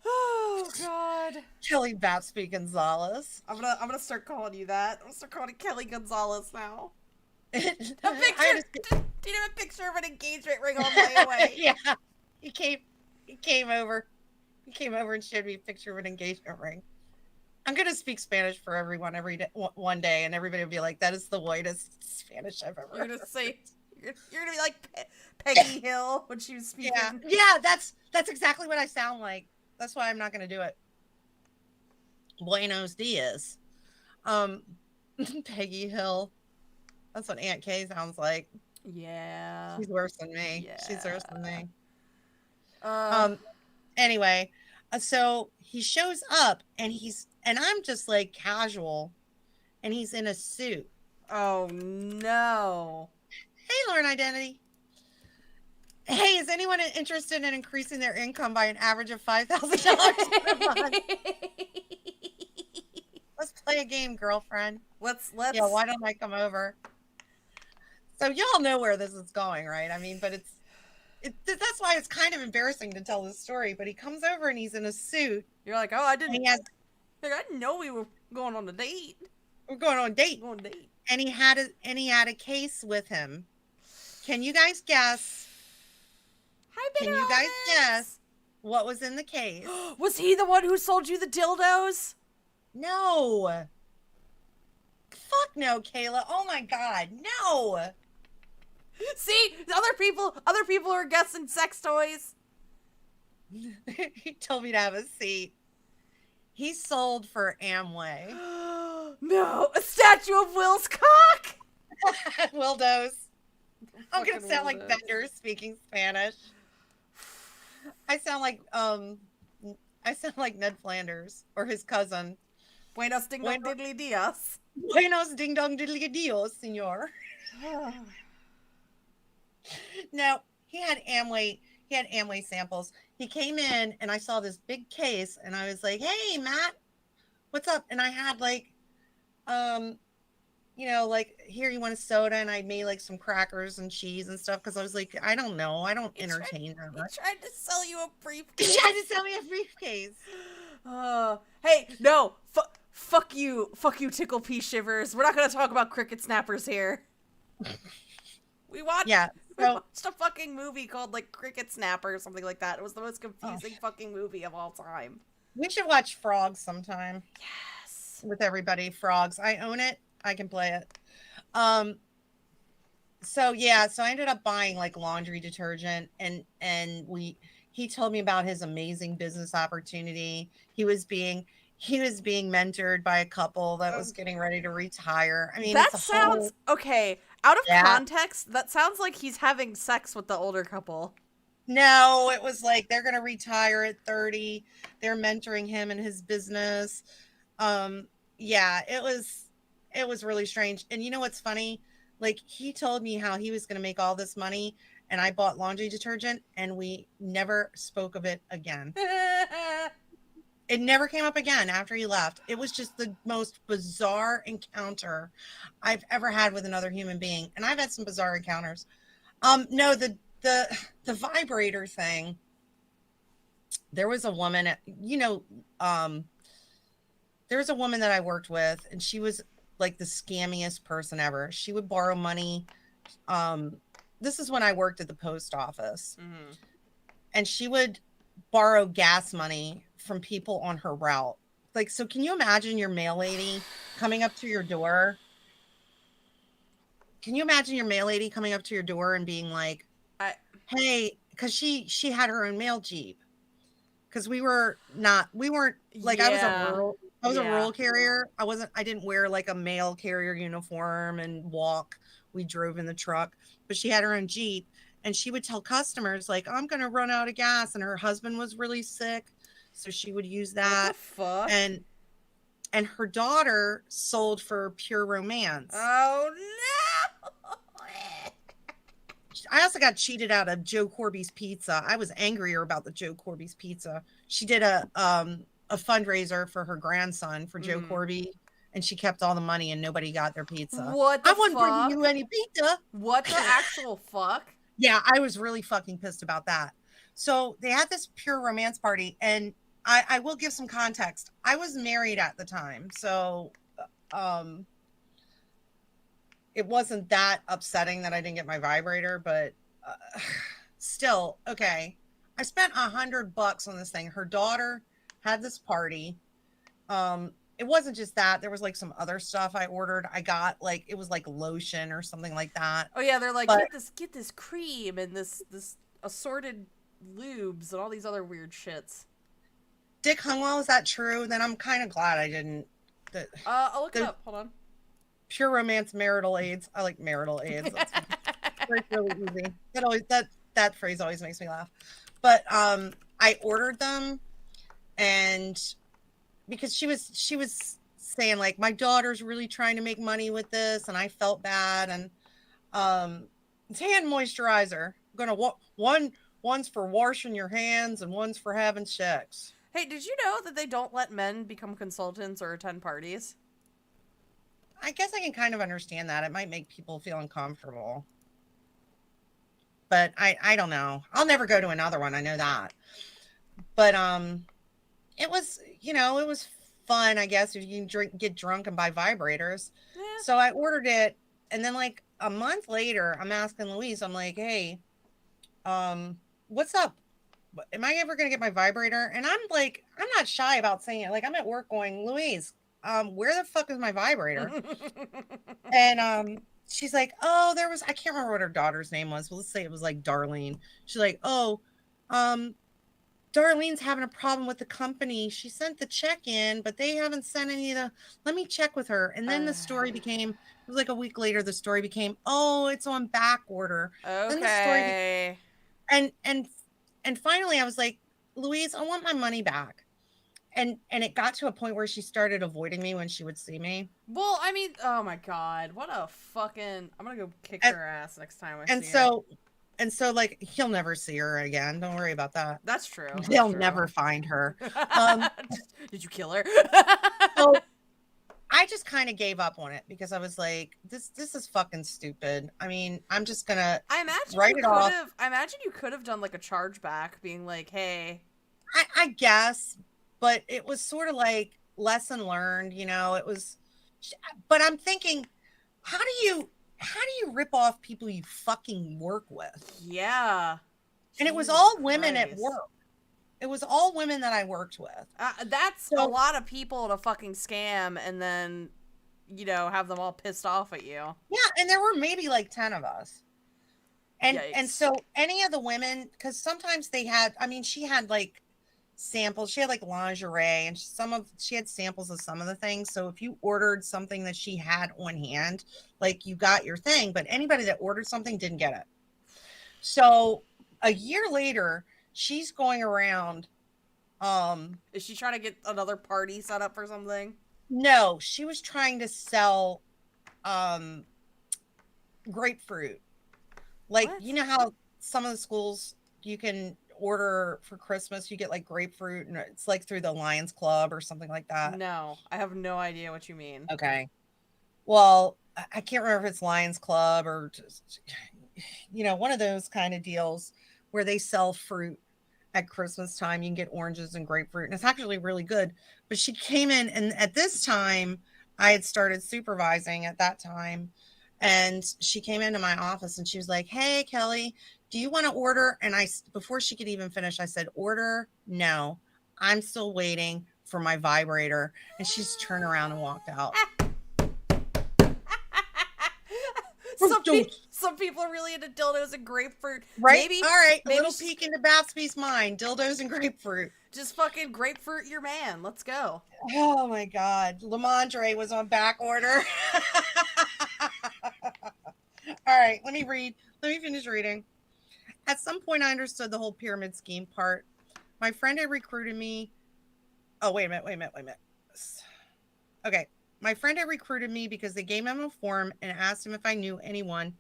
Oh God, Kelly Bapstby Gonzalez. I'm gonna start calling you that. I'm gonna start calling you Kelly Gonzalez now. Do you have a picture of an engagement ring on my way? Yeah, he came over and showed me a picture of an engagement ring. I'm gonna speak Spanish for everyone every day, one day, and everybody will be like, "That is the whitest Spanish I've ever." You're gonna say, you're gonna be like Peggy Hill when she was speaking. Yeah, that's exactly what I sound like. That's why I'm not gonna do it. Buenos dias, Peggy Hill. That's what Aunt Kay sounds like. Yeah, she's worse than me. Yeah. She's worse than me. Anyway, so he shows up and I'm just like casual, and he's in a suit. Oh no. Hey, Learn Identity. Hey, is anyone interested in increasing their income by an average of $5,000 per month? Let's play a game, girlfriend. Let's. Yeah, why don't I come over? So y'all know where this is going, right? I mean, but that's why it's kind of embarrassing to tell this story. But he comes over and he's in a suit. You're like, "Oh, I didn't know we were going on a date. We're going on a date." Going on a date. And he had a case with him. Can you guys guess? Can you guys guess what was in the case? Was he the one who sold you the dildos? No. Fuck no, Kayla. Oh my God, no. See, other people are guessing sex toys. He told me to have a seat. He sold for Amway. No, a statue of Will's cock. Wildos. I'm gonna sound like Bender speaking Spanish. I sound like Ned Flanders or his cousin. Buenos ding dong diddly dios. Buenos ding dong diddly dios, senor. No, he had Amway samples. He came in and I saw this big case and I was like, "Hey, Matt, what's up?" And I had like, like, "Here, you want a soda?" And I made like some crackers and cheese and stuff because I was like, I don't know, I don't entertain that much. He tried to sell you a briefcase. He tried to sell me a briefcase. Hey, no, fuck you, Tickle Pea Shivers. We're not gonna talk about cricket snappers here. We watched a fucking movie called like Cricket Snapper or something like that. It was the most confusing fucking movie of all time. We should watch Frogs sometime. Yes. With everybody, Frogs. I own it. I can play it. So I ended up buying like laundry detergent and he told me about his amazing business opportunity. He was being mentored by a couple that was getting ready to retire. I mean, that sounds okay. Out of context, that sounds like he's having sex with the older couple. No, it was like they're gonna retire at 30. They're mentoring him in his business. It was really strange. And you know what's funny? Like, he told me how he was gonna make all this money, and I bought laundry detergent, and we never spoke of it again. It never came up again after he left. It was just the most bizarre encounter I've ever had with another human being. And I've had some bizarre encounters. No, the vibrator thing. There was a woman at, there's a woman that I worked with, and she was like the scammiest person ever. She would borrow money. This is when I worked at the post office. Mm-hmm. And she would borrow gas money from people on her route. Like, so can you imagine your mail lady coming up to your door? Can you imagine your mail lady coming up to your door and being like, hey, because she had her own mail Jeep. Because we weren't like, Yeah. I was a rural carrier. I didn't wear like a mail carrier uniform and walk. We drove in the truck, but she had her own Jeep, and she would tell customers like, I'm going to run out of gas. And her husband was really sick. So she would use that. What the fuck? And her daughter sold for Pure Romance. Oh no. I also got cheated out of Joe Corby's Pizza. I was angrier about the Joe Corby's Pizza. She did a fundraiser for her grandson for Joe Corby, and she kept all the money, and nobody got their pizza. What the fuck? I wasn't bringing you any pizza. What the actual fuck? Yeah, I was really fucking pissed about that. So they had this Pure Romance party, and I will give some context. I was married at the time, so it wasn't that upsetting that I didn't get my vibrator, but still, okay. I spent $100 on this thing. Her daughter had this party. It wasn't just that. There was like some other stuff I ordered. I got like, it was like lotion or something like that. Oh yeah, they're like, get this cream and this assorted lubes and all these other weird shits. Dick Hungwell, is that true? Then I'm kind of glad I didn't. I'll look it up. Hold on. Pure Romance marital aids. I like marital aids. That's really easy. That phrase always makes me laugh. But I ordered them, and because she was saying like, my daughter's really trying to make money with this, and I felt bad. And it's hand moisturizer. I'm gonna one's for washing your hands and one's for having sex. Hey, did you know that they don't let men become consultants or attend parties? I guess I can kind of understand that. It might make people feel uncomfortable. But I don't know. I'll never go to another one. I know that. But it was, it was fun, I guess, if you can get drunk and buy vibrators. Yeah. So I ordered it, and then like a month later, I'm asking Louise, I'm like, hey, what's up? Am I ever gonna get my vibrator? And I'm like, I'm not shy about saying it. Like, I'm at work going, Louise, where the fuck is my vibrator? And she's like, oh, I can't remember what her daughter's name was. Well, let's say it was like Darlene. She's like, oh, Darlene's having a problem with the company. She sent the check in, but they haven't sent let me check with her. And then the story became, it was like a week later, the story became, oh, it's on back order. Okay. Then the story, and finally I was like, Louise, I want my money back. And it got to a point where she started avoiding me when she would see me. Well, I mean, oh my God, what a fucking, I'm gonna go kick her ass next time I see her. And so like, he'll never see her again. Don't worry about that. That's true. They'll never find her. Did you kill her? So I just kind of gave up on it because I was like, this is fucking stupid. I mean, I'm just gonna write it off. I imagine you could have done like a chargeback, being like, hey. I guess, but it was sort of like lesson learned, it was, but I'm thinking, how do you rip off people you fucking work with? Yeah. And it was all women at work. It was all women that I worked with. That's a lot of people to fucking scam and then, have them all pissed off at you. Yeah, and there were maybe like 10 of us. And so any of the women, because sometimes she had like samples. She had like lingerie, and she had samples of some of the things. So if you ordered something that she had on hand, like, you got your thing, but anybody that ordered something didn't get it. So a year later, she's going around. Is she trying to get another party set up for something? No, she was trying to sell grapefruit. Like, what? You know how some of the schools you can order for Christmas, you get like grapefruit, and it's like through the Lions Club or something like that? No, I have no idea what you mean. Okay. Well, I can't remember if it's Lions Club or just, one of those kind of deals where they sell fruit. at Christmas time. You can get oranges and grapefruit, and it's actually really good. But she came in, and at this time, I had started supervising at that time. And she came into my office and she was like, "Hey, Kelly, do you want to order?" And before she could even finish, I said, "Order? No, I'm still waiting for my vibrator." And she just turned around and walked out. Some people are really into dildos and grapefruit. Right? Maybe, all right, maybe a little peek into Bapstby's mind. Dildos and grapefruit. Just fucking grapefruit your man. Let's go. Oh my God. Lamondre was on back order. All right, let me read. Let me finish reading. At some point, I understood the whole pyramid scheme part. My friend had recruited me. Oh, wait a minute. Okay. My friend had recruited me because they gave him a form and asked him if I knew anyone,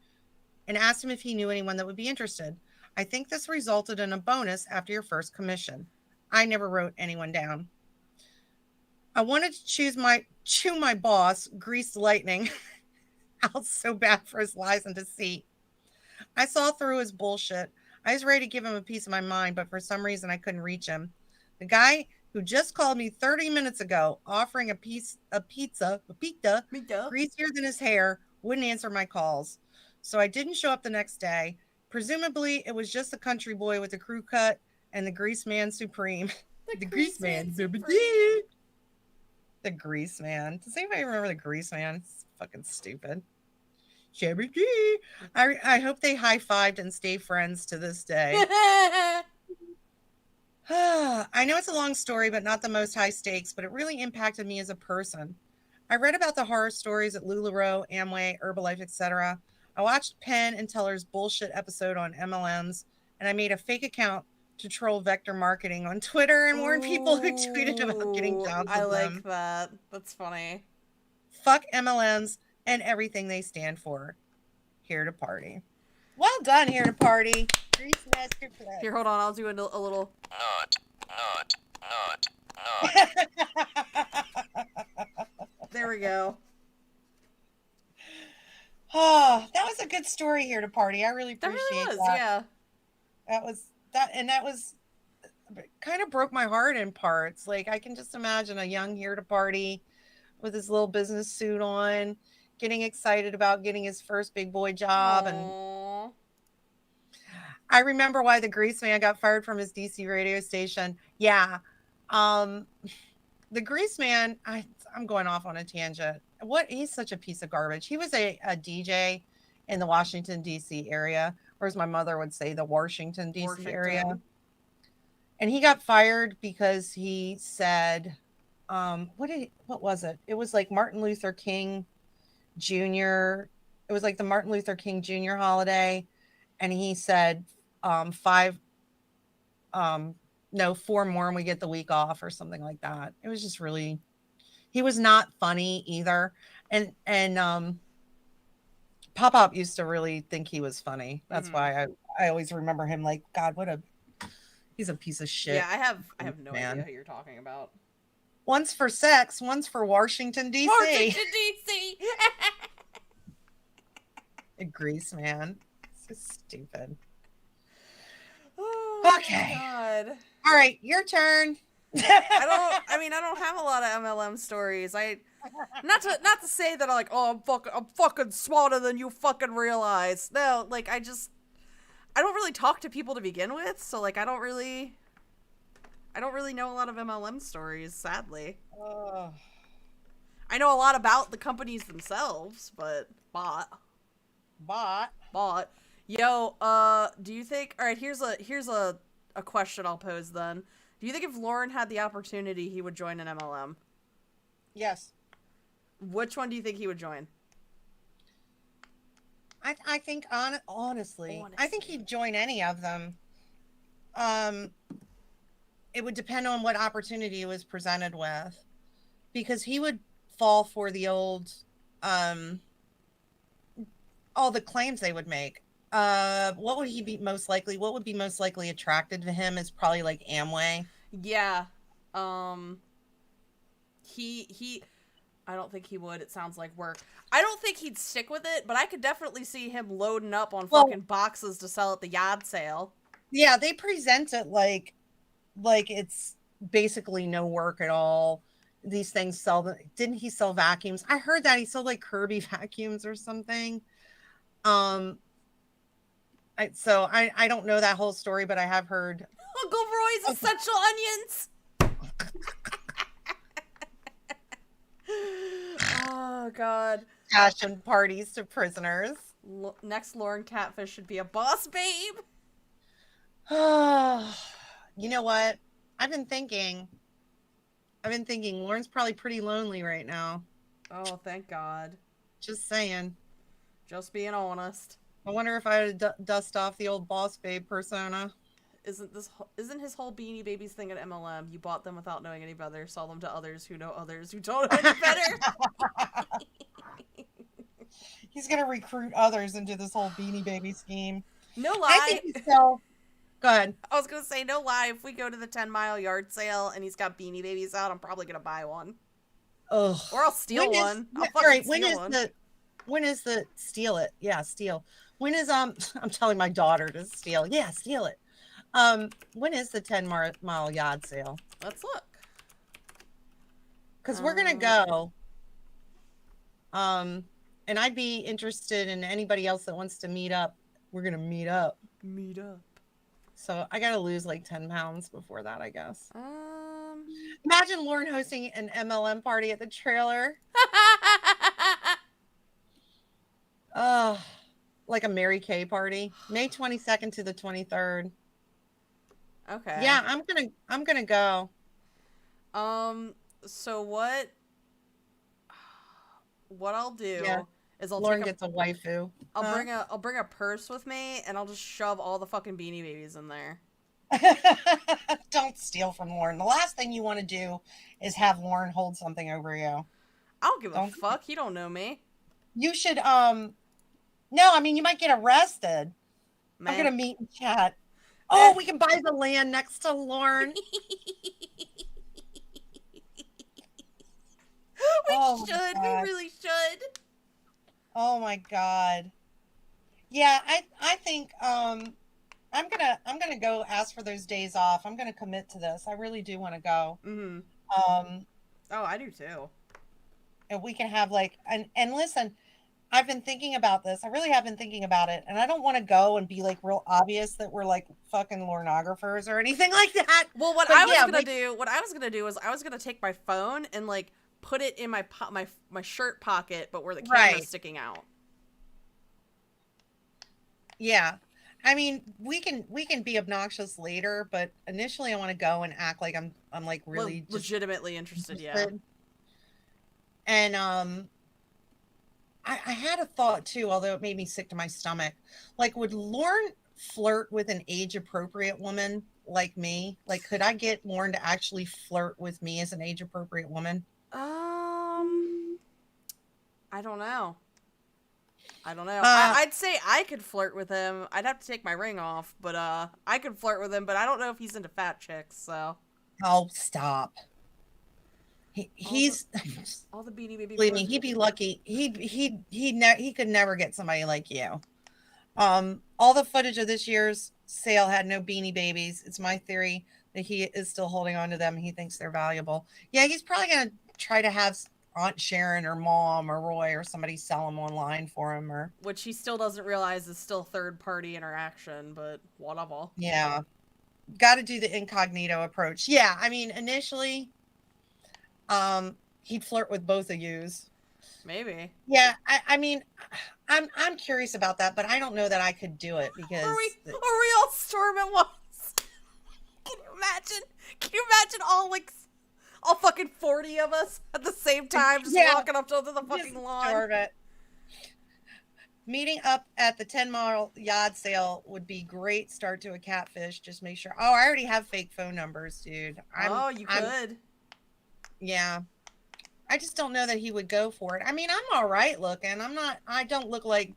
and asked him if he knew anyone that would be interested. I think this resulted in a bonus after your first commission. I never wrote anyone down. I wanted to chew my boss, Greased Lightning, out so bad for his lies and deceit. I saw through his bullshit. I was ready to give him a piece of my mind, but for some reason I couldn't reach him. The guy who just called me 30 minutes ago offering a pizza, greasier than his hair, wouldn't answer my calls. So I didn't show up the next day. Presumably, it was just the country boy with the crew cut and the grease man supreme. The grease man supreme. The grease man. Does anybody remember the grease man? It's fucking stupid. I hope they high-fived and stay friends to this day. I know it's a long story, but not the most high stakes, but it really impacted me as a person. I read about the horror stories at LuLaRoe, Amway, Herbalife, etc. I watched Penn and Teller's bullshit episode on MLMs, and I made a fake account to troll vector marketing on Twitter and warn people who tweeted about getting jobs with them. I like that. That's funny. Fuck MLMs and everything they stand for. Here to party. Well done, Here to party. Grease master play. Here, hold on. I'll do a little. There we go. Oh, that was a good story, Here to party. I really appreciate that. Yeah. That was kind of broke my heart in parts. Like, I can just imagine a young Here to party with his little business suit on, getting excited about getting his first big boy job. Aww. And I remember why the grease man got fired from his DC radio station. Yeah. The grease man, I'm going off on a tangent. He's such a piece of garbage. He was a DJ in the Washington, D.C. area, or as my mother would say, the Washington, D.C. area. And he got fired because he said, what was it? It was like Martin Luther King Jr. It was like the Martin Luther King Jr. holiday. And he said, 4 more and we get the week off or something like that. It was just really, he was not funny either. And Pop-Up used to really think he was funny. That's why I always remember him like, God, he's a piece of shit. Yeah, I have no idea who you're talking about. One's for sex, one's for Washington, D.C. Washington, D.C. A grease man. It's just stupid. Oh, okay. God. All right, your turn. I don't have a lot of MLM stories. Not to say that I'm fucking smarter than you fucking realize. No, like I don't really talk to people to begin with, so like I don't really know a lot of MLM stories, sadly. I know a lot about the companies themselves, but bot. Yo, do you think, all right, here's a question I'll pose then. Do you think if Lauren had the opportunity, he would join an MLM? Yes. Which one do you think he would join? I think honestly, I think he'd join any of them. It would depend on what opportunity he was presented with, because he would fall for the old, all the claims they would make. What would he be most likely? What would be most likely attracted to him is probably like Amway. Yeah. He I don't think he would. It sounds like work. I don't think he'd stick with it, but I could definitely see him loading up on fucking boxes to sell at the yard sale. Yeah, they present it like like it's basically no work at all. These things didn't he sell vacuums? I heard that he sold like Kirby vacuums or something. I don't know that whole story, but I have heard Uncle Roy's essential onions. Oh God. Passion parties to prisoners. Next Lauren Catfish should be a boss babe. You know what? I've been thinking Lauren's probably pretty lonely right now. Oh, thank God. Just saying. Just being honest. I wonder if I would dust off the old boss babe persona. Isn't his whole Beanie Babies thing at MLM? You bought them without knowing any better, sell them to others who know others who don't know any better. He's gonna recruit others into this whole Beanie Baby scheme. No lie. I think so. Go ahead. I was gonna say, no lie, if we go to the 10-mile yard sale and he's got Beanie Babies out, I'm probably gonna buy one. Ugh. Or I'll steal one. When is the steal it? Yeah, steal. When is I'm telling my daughter to steal. Yeah, steal it. When is the 10-mile yard sale? Let's look. Because we're gonna go. And I'd be interested in anybody else that wants to meet up. We're gonna meet up. Meet up. So I gotta lose like 10 pounds before that, I guess. Imagine Lauren hosting an MLM party at the trailer. Like a Mary Kay party, May 22nd to the 23rd. Okay. Yeah, I'm gonna go. So what I'll do is Lauren gets a waifu. I'll bring a purse with me and I'll just shove all the fucking Beanie Babies in there. Don't steal from Lauren. The last thing you want to do is have Lauren hold something over you. I don't give a fuck. He don't know me. You should no, I mean you might get arrested. Man. I'm gonna meet and chat. Oh, we can buy the land next to Lauren. We really should. Oh my God. Yeah, I think I'm gonna go ask for those days off. I'm gonna commit to this. I really do want to go. Mm-hmm. Oh, I do too. And we can have like and listen, I've been thinking about this. I really have been thinking about it, and I don't want to go and be like real obvious that we're like fucking Lornographers or anything like that. Well, what I was gonna do is I was gonna take my phone and like put it in my shirt pocket, but where the camera's sticking out. Yeah, I mean we can be obnoxious later, but initially I want to go and act like I'm like really legitimately interested. Yeah, and I had a thought too, although it made me sick to my stomach. Like, would Lauren flirt with an age-appropriate woman like me? Like, could I get Lauren to actually flirt with me as an age-appropriate woman? I don't know. I'd say I could flirt with him. I'd have to take my ring off, but I could flirt with him. But I don't know if he's into fat chicks. So. Oh, stop. He's all the Beanie Baby. Believe me, he'd be lucky. He could never get somebody like you. All the footage of this year's sale had no Beanie Babies. It's my theory that he is still holding on to them. He thinks they're valuable. Yeah, he's probably gonna try to have Aunt Sharon or Mom or Roy or somebody sell them online for him, or which he still doesn't realize is still third-party interaction. But whatever. Yeah, got to do the incognito approach. Yeah, I mean initially. He'd flirt with both of yous. Maybe. Yeah, I mean, I'm curious about that, but I don't know that I could do it because. Are we all storm at once? Can you imagine all fucking 40 of us at the same time just walking up to the fucking lawn? Meeting up at the 10-mile yard sale would be great start to a catfish. Just make sure. Oh, I already have fake phone numbers, dude. You could. Yeah. I just don't know that he would go for it. I mean, I'm all right looking. I don't look like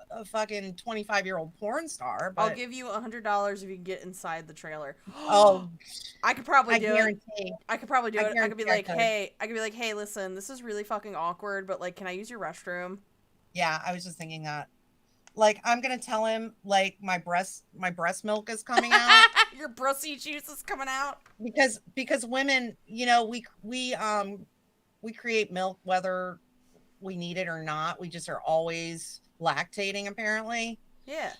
a fucking 25-year-old porn star, but I'll give you $100 if you can get inside the trailer. Oh, I could probably do it. I could probably do it. I could be like, hey, listen, this is really fucking awkward, but like, can I use your restroom? Yeah, I was just thinking that. Like, I'm gonna tell him like my breast milk is coming out. Your brussy juice is coming out. Because women, you know, we create milk whether we need it or not. We just are always lactating, apparently. Yeah.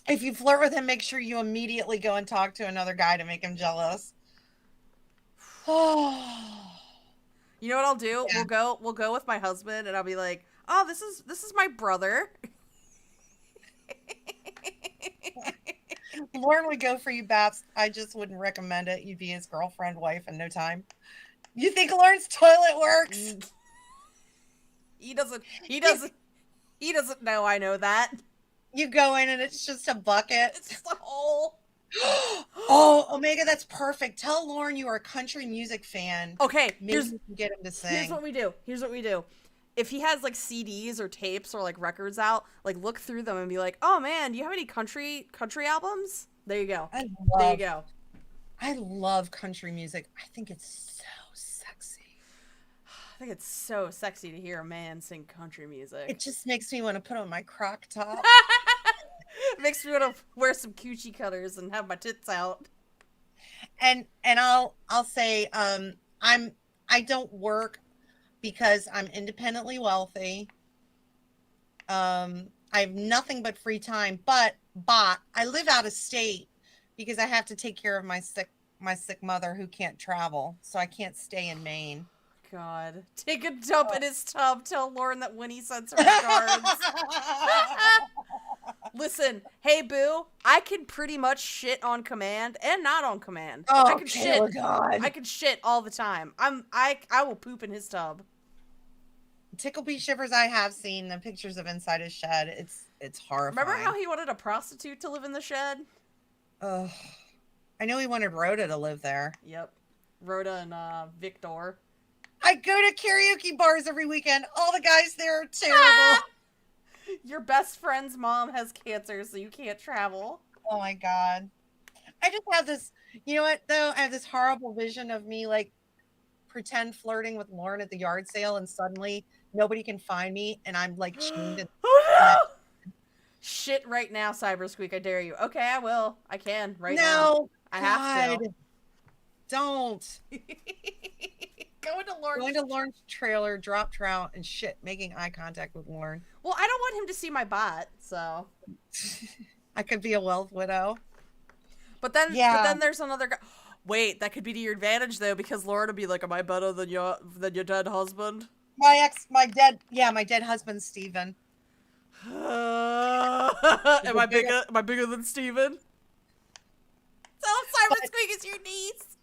If you flirt with him, make sure you immediately go and talk to another guy to make him jealous. Oh. You know what I'll do? Yeah. We'll go with my husband, and I'll be like, "Oh, this is my brother." Lauren would go for you, Babs. I just wouldn't recommend it. You'd be his girlfriend, wife in no time. You think Lauren's toilet works? He doesn't know I know that. You go in and it's just a bucket. It's just a hole. Oh, Omega, that's perfect. Tell Lauren you are a country music fan. Okay, maybe you can get him to sing. Here's what we do. If he has like CDs or tapes or like records out, like look through them and be like, "Oh man, do you have any country albums?" There you go. There you go. I love country music. I think it's so sexy. I think it's so sexy to hear a man sing country music. It just makes me want to put on my croc top. It makes me want to wear some coochie cutters and have my tits out. And I'll say I don't work because I'm independently wealthy. I have nothing but free time, but I live out of state because I have to take care of my sick mother who can't travel, so I can't stay in Maine. God, take a dump in his tub. Tell Lauren that Winnie sends her regards. Listen, hey boo, I can pretty much shit on command and not on command. Oh, I can shit. God. I can shit all the time. I will poop in his tub. Tickle Pea Shivers, I have seen the pictures of inside his shed. It's horrifying. Remember how he wanted a prostitute to live in the shed? Oh, I know he wanted Rhoda to live there. Yep, Rhoda and Victor. I go to karaoke bars every weekend. All the guys there are terrible. Your best friend's mom has cancer, so you can't travel. Oh my God. I just have this, you know what, though? I have this horrible vision of me, like, pretend flirting with Lauren at the yard sale, and suddenly nobody can find me, and I'm, like, chained. Oh, no! Shit right now, Cybersqueak. I dare you. Okay, I will. I can right now. No. I have to. Don't. Going to Lauren's trailer, drop trout, and shit, making eye contact with Lauren. Well, I don't want him to see my bot, so. I could be a wealth widow. But then there's another guy. Wait, that could be to your advantage though, because Lauren would be like, "Am I better than your dead husband?" My dead husband, Steven. Am I bigger than Steven? Tell him Cybersqueak is your niece.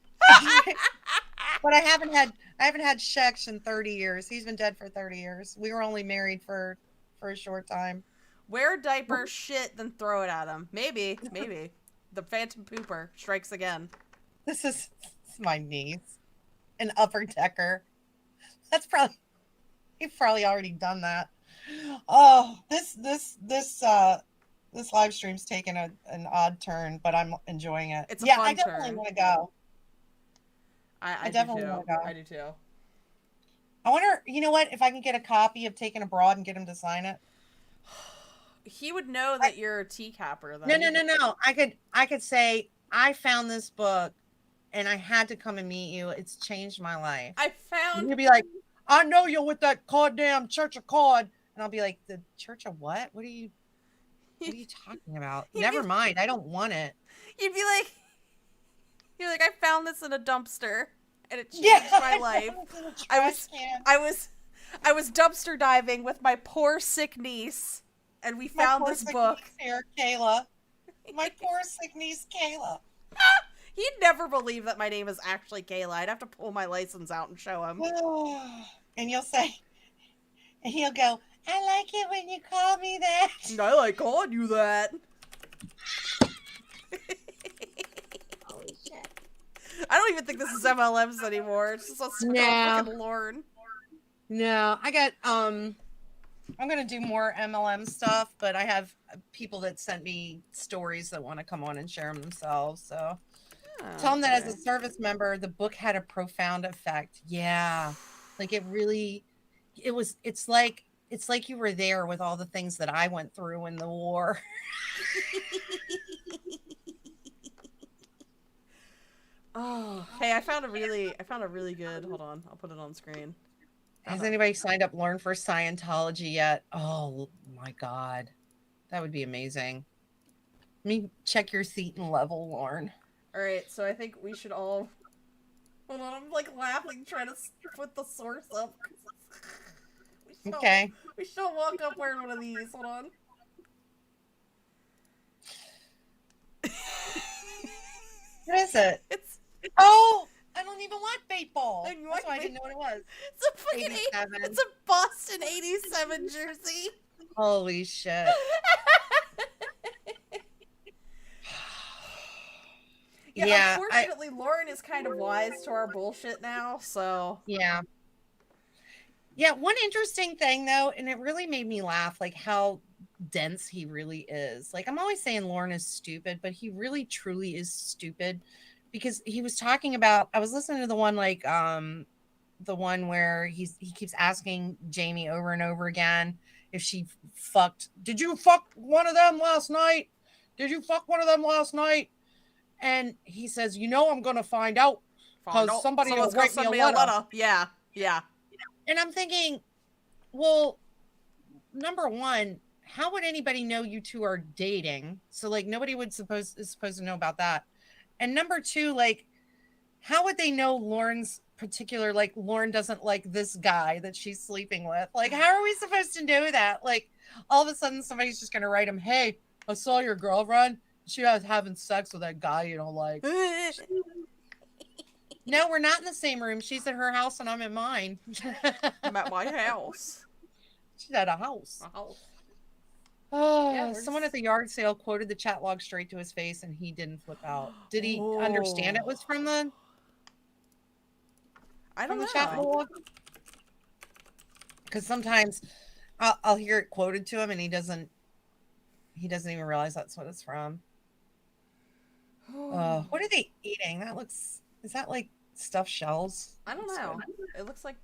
But I haven't had sex in 30 years. He's been dead for 30 years. We were only married for a short time. Wear a diaper, shit, then throw it at him. Maybe. The phantom pooper strikes again. This is my niece. An upper decker. You've probably already done that. Oh, this live stream's taken an odd turn, but I'm enjoying it. It's a fun I definitely want to go. I definitely want to go. I do too. I wonder, you know what, if I can get a copy of Taken Abroad and get him to sign it. He would know that you're a teacapper, then. No. I could say, I found this book and I had to come and meet you. It's changed my life. You'd be like, I know you're with that goddamn Church of God. And I'll be like, the Church of what? What are you talking about? Never mind. I don't want it. You'd be like, I found this in a dumpster and it changed my life. I was dumpster diving with my poor sick niece and we found this book. Here, Kayla. My poor sick niece, Kayla. He'd never believe that my name is actually Kayla. I'd have to pull my license out and show him. And he'll go, I like it when you call me that. I like calling you that. Holy shit. I don't even think this is MLMs anymore. It's just a fucking Lauren. No, I got, I'm going to do more MLM stuff, but I have people that sent me stories that want to come on and share them themselves. So tell them that as a service member, the book had a profound effect. Yeah. Like it's like you were there with all the things that I went through in the war. Oh, hey, I found a really good. Hold on, I'll put it on screen. Has anybody signed up Learn for Scientology yet? Oh my God, that would be amazing. Let me check your seat and level, Lauren. All right, so I think we should all. Hold on, I'm like laughing trying to put the source up. Okay. We should all walk up wearing one of these. Hold on. What is it? It's. Oh, I don't even want baseball. That's why I didn't know what it was. It's a fucking 87. It's a Boston '87 jersey. Holy shit. Yeah, unfortunately, Lauren is kind of wise to our bullshit now, so... Yeah. Yeah, one interesting thing, though, and it really made me laugh, like, how dense he really is. Like, I'm always saying Lauren is stupid, but he really, truly is stupid, because he was talking about... I was listening to the one, like, the one where he keeps asking Jamie over and over again if she fucked... Did you fuck one of them last night? Did you fuck one of them last night? And he says, you know, I'm going to find out because somebody's going to write me a letter. Yeah. And I'm thinking, well, number one, how would anybody know you two are dating? So, like, nobody is supposed to know about that. And number two, like, how would they know Lauren's particular, like, Lauren doesn't like this guy that she's sleeping with? Like, how are we supposed to know that? Like, all of a sudden, somebody's just going to write him, hey, I saw your girlfriend. She was having sex with that guy you don't like. No, we're not in the same room. She's at her house and I'm at mine. I'm at my house. She's at a house. Oh, yeah, someone at the yard sale quoted the chat log straight to his face and he didn't flip out. Did he understand it was from the... I don't know. Chat log? Because sometimes I'll hear it quoted to him and he doesn't even realize that's what it's from. What are they eating? Is that like stuffed shells? I don't know. It looks like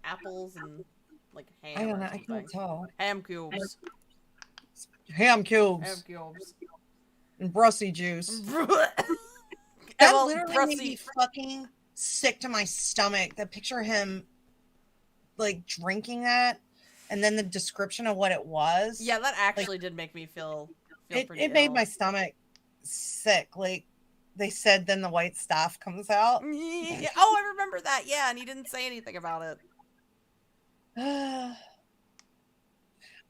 apples and like ham. I don't know. I can't tell. Ham cubes. Ham cubes. And brussy juice. That literally made me fucking sick to my stomach. The picture of him like drinking that and then the description of what it was. Yeah, that actually did make me feel pretty it made my stomach sick. Like they said, then the white stuff comes out. Yeah. Oh, I remember that. Yeah, and he didn't say anything about it.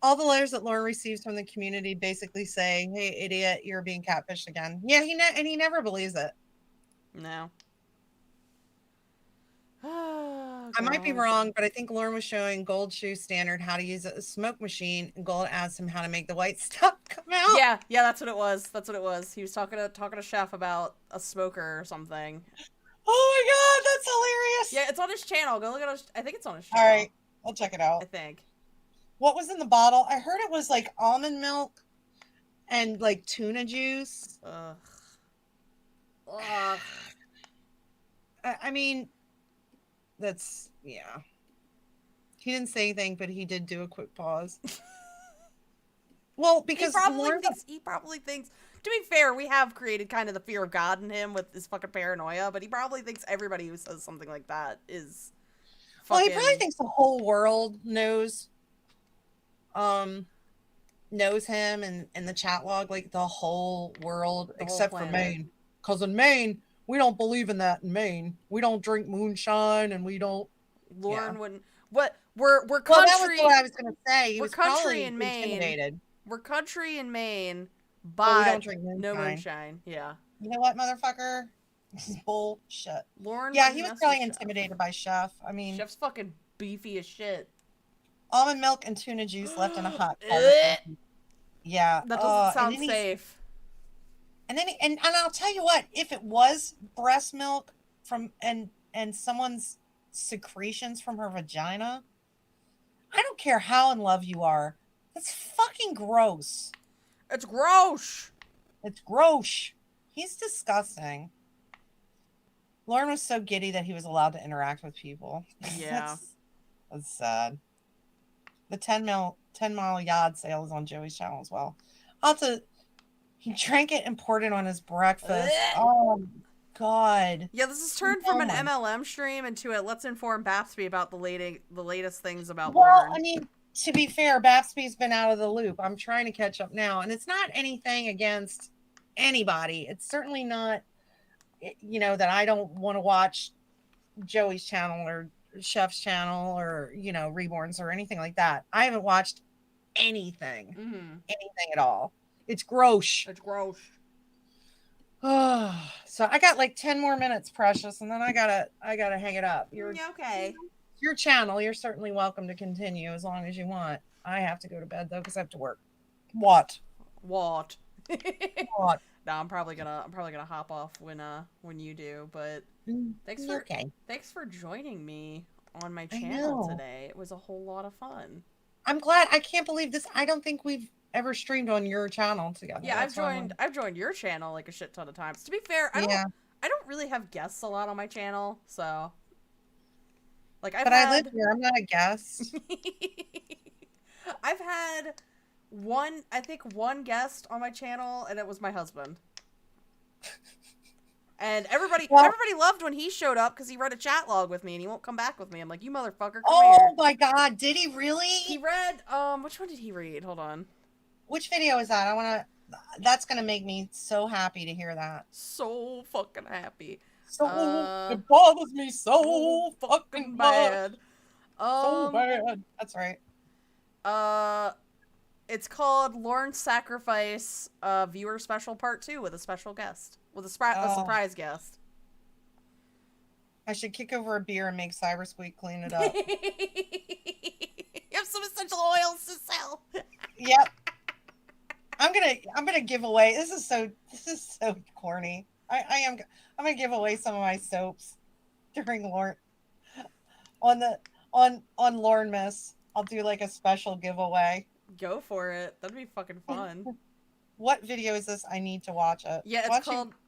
All the letters that Lauren receives from the community basically say, "Hey, idiot, you're being catfished again." Yeah, he never believes it. No. I might be wrong, but I think Lauren was showing Gold Shoe Standard how to use a smoke machine, and Gold asked him how to make the white stuff come out. Yeah, that's what it was. He was talking to Chef about a smoker or something. Oh my god, that's hilarious! Yeah, it's on his channel. Go look at I think it's on his channel. All right, I'll check it out. I think. What was in the bottle? I heard it was like almond milk and like tuna juice. Ugh. I mean, that's, yeah. He didn't say anything, but he did do a quick pause. Well, because he probably thinks, to be fair, we have created kind of the fear of God in him with his fucking paranoia, but he probably thinks everybody who says something like that is fucking... Well, he probably thinks the whole world knows him and the chat log, like the whole world, except for Maine. Because in Maine, we don't believe in that in Maine. We don't drink moonshine and we don't... Lauren wouldn't... What? We're country... Well, that was what I was going to say. He we're was country in Maine. Intimidated. We're country in Maine, but we don't drink moonshine. No moonshine. Yeah. You know what, motherfucker? This is bullshit. Lauren. Yeah, he was probably intimidated by Chef. I mean, Chef's fucking beefy as shit. Almond milk and tuna juice left in a hot pot. Yeah, that doesn't sound safe. And I'll tell you what, if it was breast milk from and someone's secretions from her vagina, I don't care how in love you are. That's fucking gross. It's gross. It's gross. He's disgusting. Lauren was so giddy that he was allowed to interact with people. Yeah. That's sad. The 10-mile yard sale is on Joey's channel as well. He drank it and poured it on his breakfast. Oh, God. Yeah, this is turned from an MLM stream into a let's inform Bapstby about the latest things about Lauren. I mean, to be fair, Bapstby's been out of the loop. I'm trying to catch up now, and it's not anything against anybody. It's certainly not, that I don't want to watch Joey's channel or Chef's channel or, Reborns or anything like that. I haven't watched anything, anything at all. It's gross. It's gross. Oh, so I got like 10 more minutes, Precious, and then I gotta hang it up. You're okay. Your channel. You're certainly welcome to continue as long as you want. I have to go to bed though because I have to work. What? What? What? No, I'm probably gonna hop off when you do. But thanks for joining me on my channel today. It was a whole lot of fun. I'm glad. I can't believe this. I don't think we've ever streamed on your channel together. Yeah, I've joined your channel like a shit ton of times. To be fair, I don't really have guests a lot on my channel, so I live here. I'm not a guest. I've had one guest on my channel, and it was my husband. And everybody loved when he showed up because he read a chat log with me, and he won't come back with me. I'm like, you motherfucker, come here. Oh my God, did he really? He read which one did he read? Hold on. Which video is that? That's gonna make me so happy to hear that. So fucking happy. So it bothers me so fucking bad. So bad. That's right. It's called Lauren's Sacrifice, viewer special part 2 with a special guest, with a surprise guest. I should kick over a beer and make Cybersqueak clean it up. You have some essential oils to sell. Yep. I'm gonna give away. This is so corny. I'm gonna give away some of my soaps during Lauren on Lauren Miss. I'll do like a special giveaway. Go for it. That'd be fucking fun. What video is this? I need to watch it. Yeah,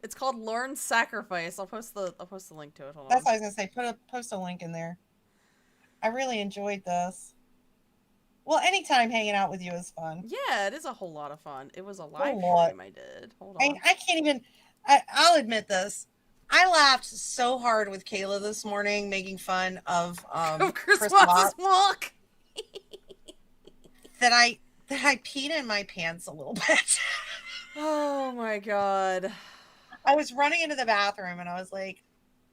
it's called Lauren's Sacrifice. I'll post the link to it. Hold on. That's what I was gonna say. Post a link in there. I really enjoyed this. Well, anytime hanging out with you is fun. Yeah, it is a whole lot of fun. It was a live stream I did. Hold on. I can't even. I'll admit this. I laughed so hard with Kayla this morning, making fun of Chris Watts' walk. that I peed in my pants a little bit. Oh my God. I was running into the bathroom and I was like,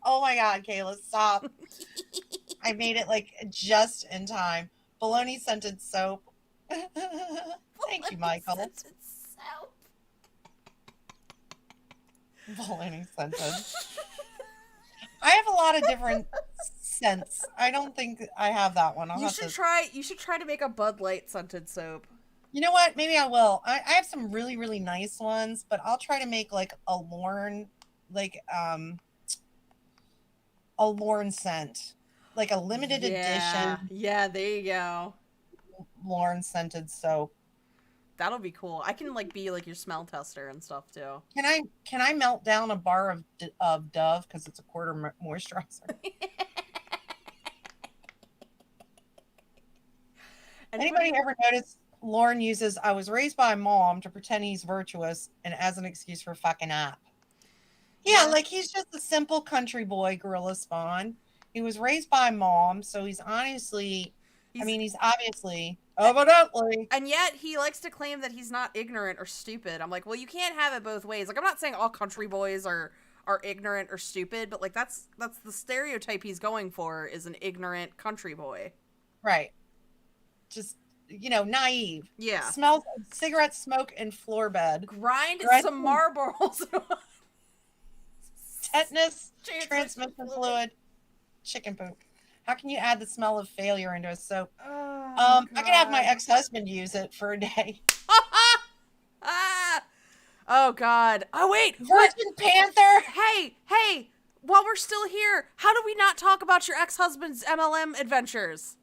oh my God, Kayla, stop. I made it like just in time. Bologna scented soap. Thank you, Michael. Soap. Bologna scented. I have a lot of different scents. I don't think I have that one. You should try to make a Bud Light scented soap. You know what? Maybe I will. I have some really, really nice ones, but I'll try to make like a Lauren, a Lauren scent, like a limited edition. Yeah, there you go. Lauren scented soap. That'll be cool. I can be like your smell tester and stuff too. Can I melt down a bar of Dove because it's a quarter moisturizer? Anybody ever notice Lauren uses "I was raised by mom" to pretend he's virtuous and as an excuse for fucking up? Yeah, like he's just a simple country boy, Gorilla Spawn. He was raised by mom, so he's obviously, evidently. And yet he likes to claim that he's not ignorant or stupid. I'm like, well, you can't have it both ways. Like, I'm not saying all country boys are ignorant or stupid, but like that's the stereotype he's going for, is an ignorant country boy. Right. Just, naive. Yeah. Smells cigarette smoke and floor bed. Grind some Marlboros. Tetanus, transmission fluid, chicken poop. How can you add the smell of failure into a soap? I could have my ex-husband use it for a day. Oh, God. Oh, wait. Virgin Panther. Hey. While we're still here, how do we not talk about your ex-husband's MLM adventures?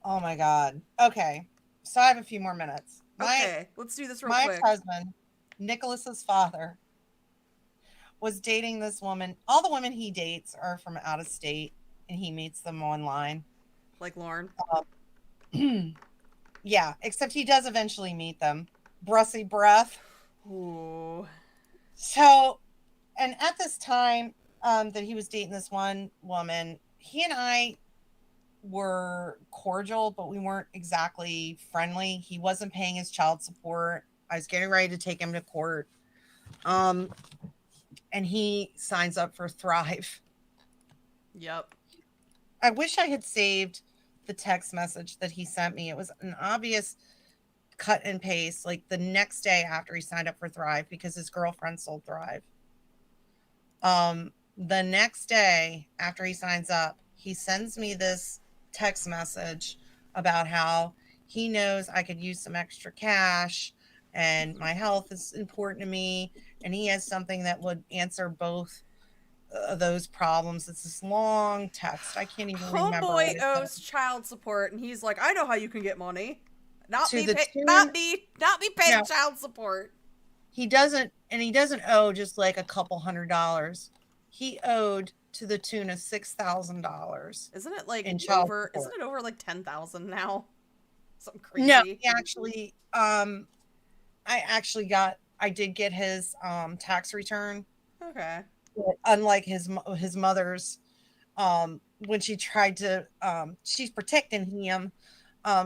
Oh, my God. Okay. So I have a few more minutes. Okay. Let's do this real quick. My ex-husband, Nicholas's father, was dating this woman. All the women he dates are from out of state, and he meets them online. Like Lauren? Yeah, except he does eventually meet them. Brussy breath. Ooh. So and at this time that he was dating this one woman, he and I were cordial, but we weren't exactly friendly. He wasn't paying his child support. I was getting ready to take him to court. And he signs up for Thrive. Yep. I wish I had saved the text message that he sent me. It was an obvious cut and paste, like the next day after he signed up for Thrive, because his girlfriend sold Thrive. The next day after he signs up, he sends me this text message about how he knows I could use some extra cash and my health is important to me, and he has something that would answer both those problems. It's this long text. I can't even remember. Homeboy owes child support, and he's like, "I know how you can get money. Not To me, the tune- not me paying No. child support." He doesn't owe just like a couple $100. He owed to the tune of $6,000. Isn't it like in child over? support. Isn't it over like 10,000 now? Something crazy. No, he actually, I did get his tax return. Okay. Unlike his mother's, when she tried to, she's protecting him.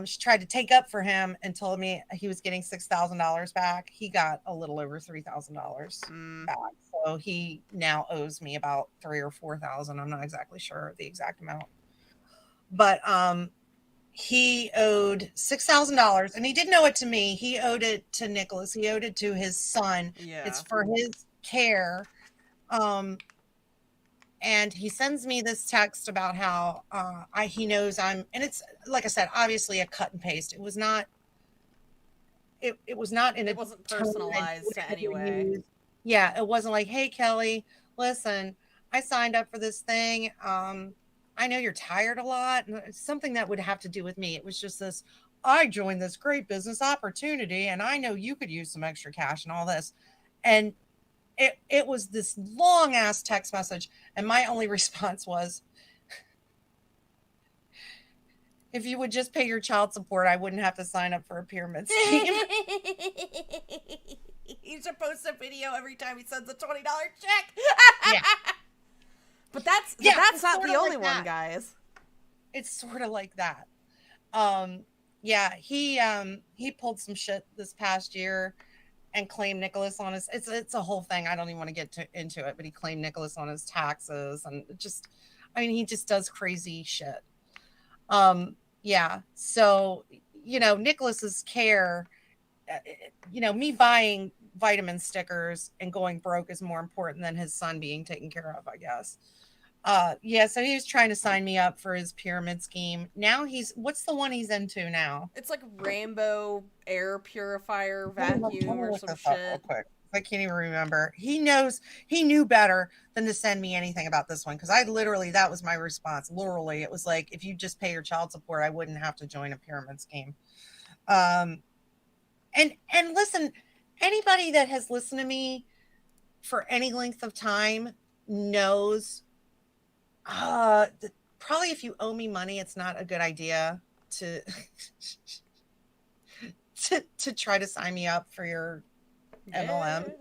She tried to take up for him and told me he was getting $6,000 back. He got a little over $3,000 back. So he now owes me about $3,000 or $4,000. I'm not exactly sure the exact amount. But he owed $6,000, and he didn't owe it to me. He owed it to Nicholas. He owed it to his son. Yeah. It's for his care. And he sends me this text about how he knows and it's, like I said, obviously a cut and paste. It was not in It wasn't personalized to any way. Yeah, it wasn't like, "Hey Kelly, listen, I signed up for this thing. I know you're tired a lot." It's something that would have to do with me. It was just this, "I joined this great business opportunity and I know you could use some extra cash," and all this. And it was this long ass text message, and my only response was, "If you would just pay your child support, I wouldn't have to sign up for a pyramid scheme." He should post a video every time he sends a $20 check. Yeah. But that's not the only one, guys. It's sort of like that. Yeah, he pulled some shit this past year and claimed Nicholas on his, it's a whole thing. I don't even want to get into it, but he claimed Nicholas on his taxes, and he just does crazy shit. Yeah. So, Nicholas's care, me buying vitamin stickers and going broke is more important than his son being taken care of, I guess. Yeah, so he was trying to sign me up for his pyramid scheme. Now what's the one he's into now? It's like rainbow air purifier vacuum or some shit. Real quick. I can't even remember. He knew better than to send me anything about this one, because that was my response. Literally, it was like, "If you just pay your child support, I wouldn't have to join a pyramid scheme." And listen, anybody that has listened to me for any length of time knows, probably if you owe me money, it's not a good idea to to try to sign me up for your MLM.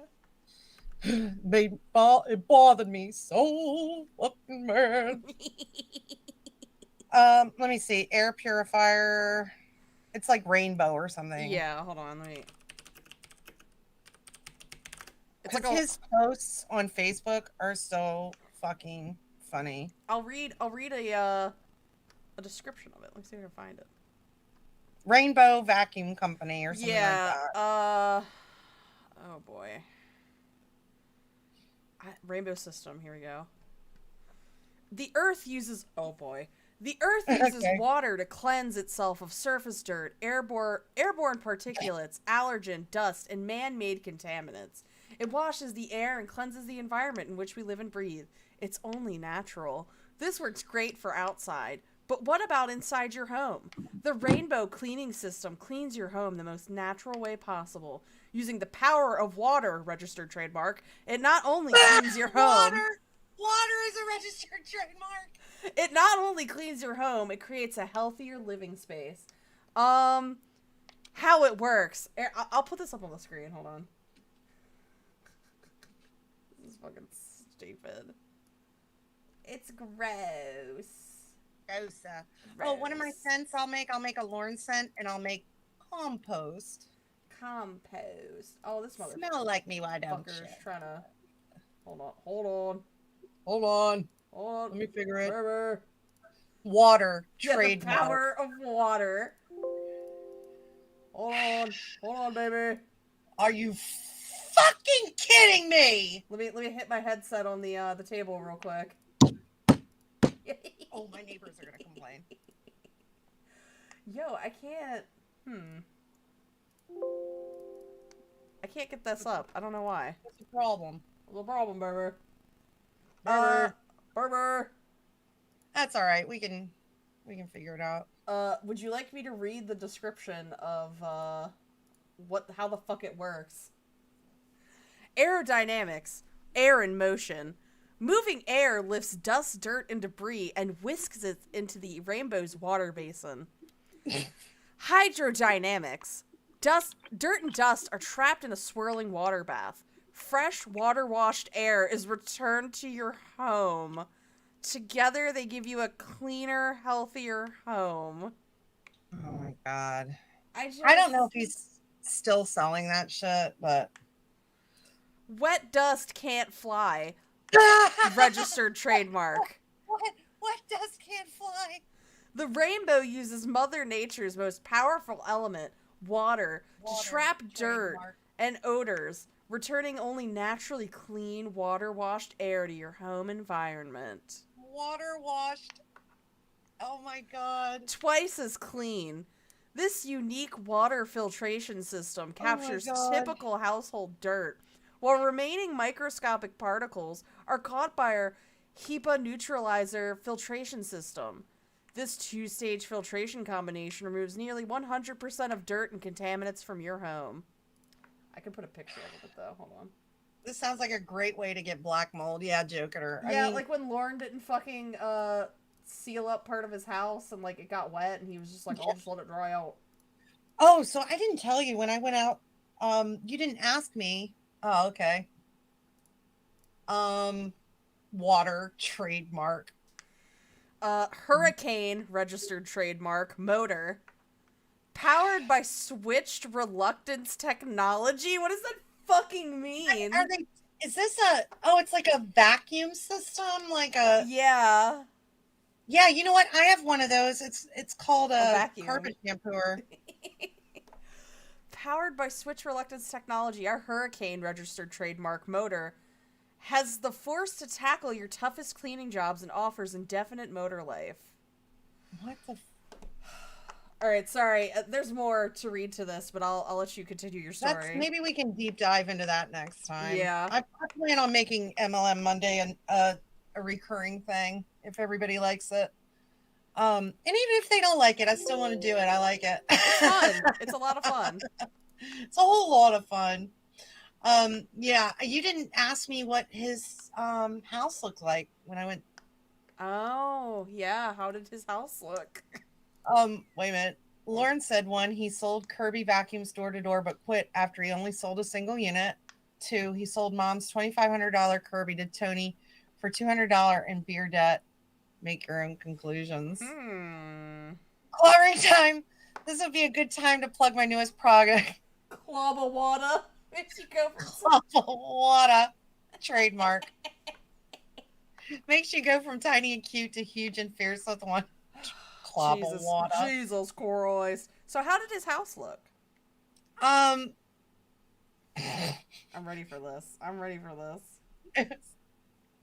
It bothered me so fucking bad. Let me see. Air purifier. It's like rainbow or something. Yeah, hold on. It's like his posts on Facebook are so fucking funny. I'll read a description of it. Let's see if I can find it. Rainbow Vacuum Company or something like that. Oh boy. Rainbow System, here we go. The Earth uses water to cleanse itself of surface dirt, airborne particulates, allergen, dust, and man-made contaminants. It washes the air and cleanses the environment in which we live and breathe. It's only natural. This works great for outside. But what about inside your home? The Rainbow Cleaning System cleans your home the most natural way possible. Using the power of water, registered trademark, it not only cleans your home... Water is a registered trademark. It not only cleans your home, it creates a healthier living space. How it works. I'll put this up on the screen. Hold on. This is fucking stupid. It's gross. Gross. Oh, one of my scents I'll make a Lauren scent, and I'll make compost. Compost. Oh, this motherfucker. Smell like me, why don't you? Trying to... Hold on. Let me figure it. River. Water. Yeah, Trademark. the power of water. Hold on, baby. Are you fucking kidding me? Let me hit my headset on the table real quick. Oh, my neighbors are gonna complain. Yo, I can't. I can't get this up. I don't know why. What's the problem? What's the problem, Berber? Berber. That's all right. We can figure it out. Would you like me to read the description of how the fuck it works? Aerodynamics. Air in motion. Moving air lifts dust, dirt, and debris and whisks it into the rainbow's water basin. Hydrodynamics. Dirt and dust are trapped in a swirling water bath. Fresh, water-washed air is returned to your home. Together, they give you a cleaner, healthier home. Oh my god. I don't know if he's still selling that shit, but... Wet dust can't fly. Registered trademark. What dust can't fly? The rainbow uses Mother Nature's most powerful element, water to trap dirt and odors, returning only naturally clean, water-washed air to your home environment. Water-washed. Oh my god. Twice as clean. This unique water filtration system captures typical household dirt, while remaining microscopic particles are caught by our HEPA neutralizer filtration system. This two-stage filtration combination removes nearly 100% of dirt and contaminants from your home. I can put a picture of it, though. Hold on. This sounds like a great way to get black mold. Yeah, joking her. Yeah, I mean, like when Lauren didn't fucking seal up part of his house and, like, it got wet and he was just like, I'll just let it dry out. Oh, so I didn't tell you when I went out. You didn't ask me. Oh, okay. Water trademark. Hurricane registered trademark motor. Powered by switched reluctance technology? What does that fucking mean? Is this it's like a vacuum system? Like a... Yeah. Yeah, you know what? I have one of those. It's called a carpet shampooer. Powered by switch reluctance technology, our Hurricane registered trademark motor has the force to tackle your toughest cleaning jobs and offers indefinite motor life. What the... Alright, sorry. There's more to read to this, but I'll let you continue your story. Maybe we can deep dive into that next time. Yeah. I plan on making MLM Monday a recurring thing, if everybody likes it. And even if they don't like it, I still want to do it. I like it. It's fun. It's a lot of fun. It's a whole lot of fun. Yeah, you didn't ask me what his house looked like when I went. Oh, yeah. How did his house look? Wait a minute. Lauren said 1, he sold Kirby vacuums door to door, but quit after he only sold a single unit. 2, he sold mom's $2,500 Kirby to Tony for $200 in beer debt. Make your own conclusions. Clobbering time. This would be a good time to plug my newest product. Clobawada. Makes you go from Clobawada. Trademark. Makes you go from tiny and cute to huge and fierce with one. Clobawada. Jesus Christ. So how did his house look? I'm ready for this. It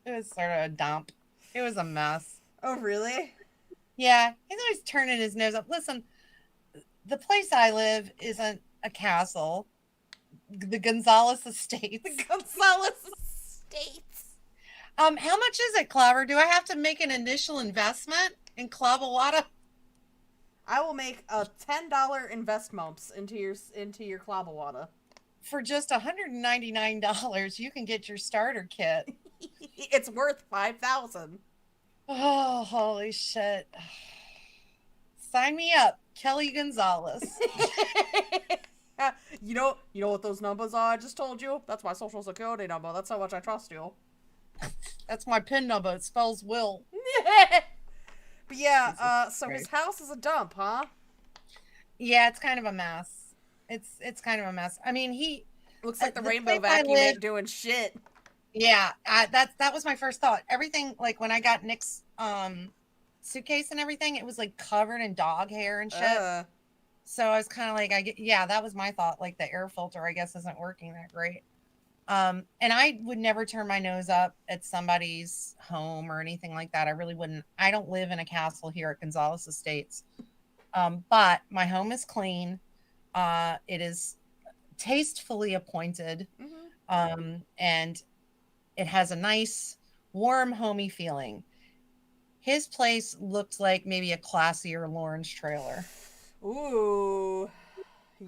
was sort of a dump. It was a mess. Oh, really? Yeah. He's always turning his nose up. Listen, the place I live isn't a castle. The Gonzalez Estates. The Gonzalez Estates. How much is it, Clobber? Do I have to make an initial investment in Clobawada? I will make a $10 investments into your Clobawada. For just $199, you can get your starter kit. It's worth $5,000. Oh, holy shit. Sign me up, Kelly Gonzalez. You know what those numbers are I just told you? That's my social security number. That's how much I trust you. That's my pin number. It spells will. But yeah, so his house is a dump, huh? Yeah, it's kind of a mess. It's kind of a mess. I mean, he looks like the rainbow vacuum ain't doing shit. Yeah, that was my first thought. Everything, like when I got Nick's suitcase and everything, it was like covered in dog hair and shit. So I was kind of like, that was my thought. Like the air filter, I guess, isn't working that great. And I would never turn my nose up at somebody's home or anything like that. I really wouldn't. I don't live in a castle here at Gonzales Estates. But my home is clean. It is tastefully appointed. And it has a nice, warm, homey feeling. His place looked like maybe a classier Lauren's trailer. Ooh.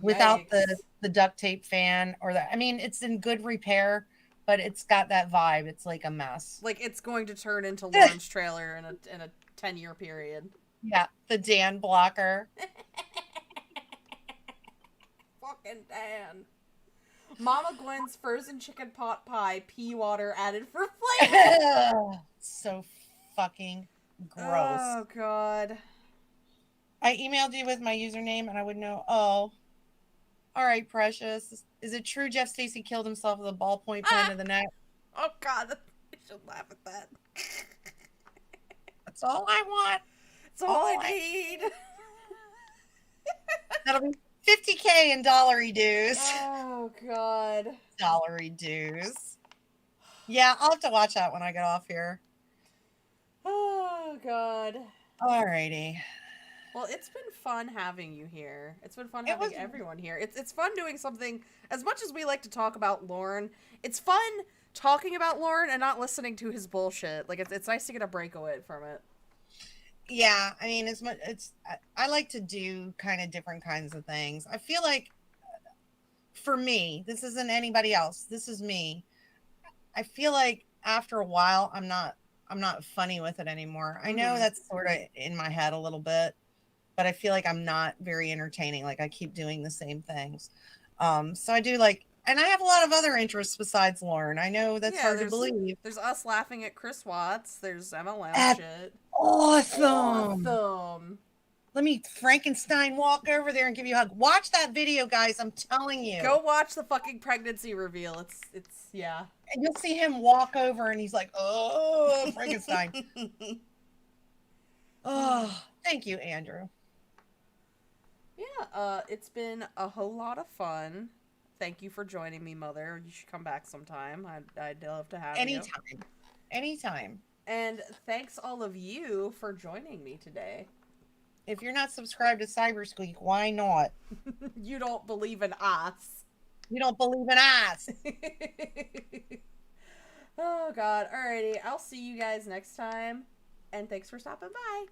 Without the duct tape fan or I mean, it's in good repair, but it's got that vibe. It's like a mess. Like it's going to turn into Lauren's trailer in a 10-year period. Yeah, the Dan blocker. Fucking Dan. Mama Gwen's frozen chicken pot pie, pea water added for flavor. So fucking gross. Oh, God. I emailed you with my username and I would know. Oh, all right, precious. Is it true Jeff Stacy killed himself with a ballpoint pen to the neck? Oh, God. I should laugh at that. That's all I want. That's all I need. That'll be $50K in dollary dues. Oh, God. Dollary dues. Yeah, I'll have to watch that when I get off here. Oh, God. Alrighty. Well, it's been fun having you here. It's been fun having everyone here. It's fun doing something, as much as we like to talk about Lauren, it's fun talking about Lauren and not listening to his bullshit. Like, it's nice to get a breakaway from it. Yeah, I mean, I like to do kind of different kinds of things. I feel like, for me, this isn't anybody else. This is me. I feel like after a while, I'm not funny with it anymore. I know that's sort of in my head a little bit, but I feel like I'm not very entertaining. Like I keep doing the same things. So I do and I have a lot of other interests besides Lauren. I know that's hard to believe. There's us laughing at Chris Watts. There's MLM shit. Awesome. Let me Frankenstein walk over there and give you a hug. Watch that video, guys. I'm telling you. Go watch the fucking pregnancy reveal. It's yeah. And you'll see him walk over and he's like, oh, Frankenstein. Oh, thank you, Andrew. Yeah, it's been a whole lot of fun. Thank you for joining me, Mother. You should come back sometime. I'd love to have you. Anytime. And thanks all of you for joining me today. If you're not subscribed to Cybersqueak, why not? You don't believe in us. You don't believe in us. Oh, God. Alrighty. I'll see you guys next time. And thanks for stopping by.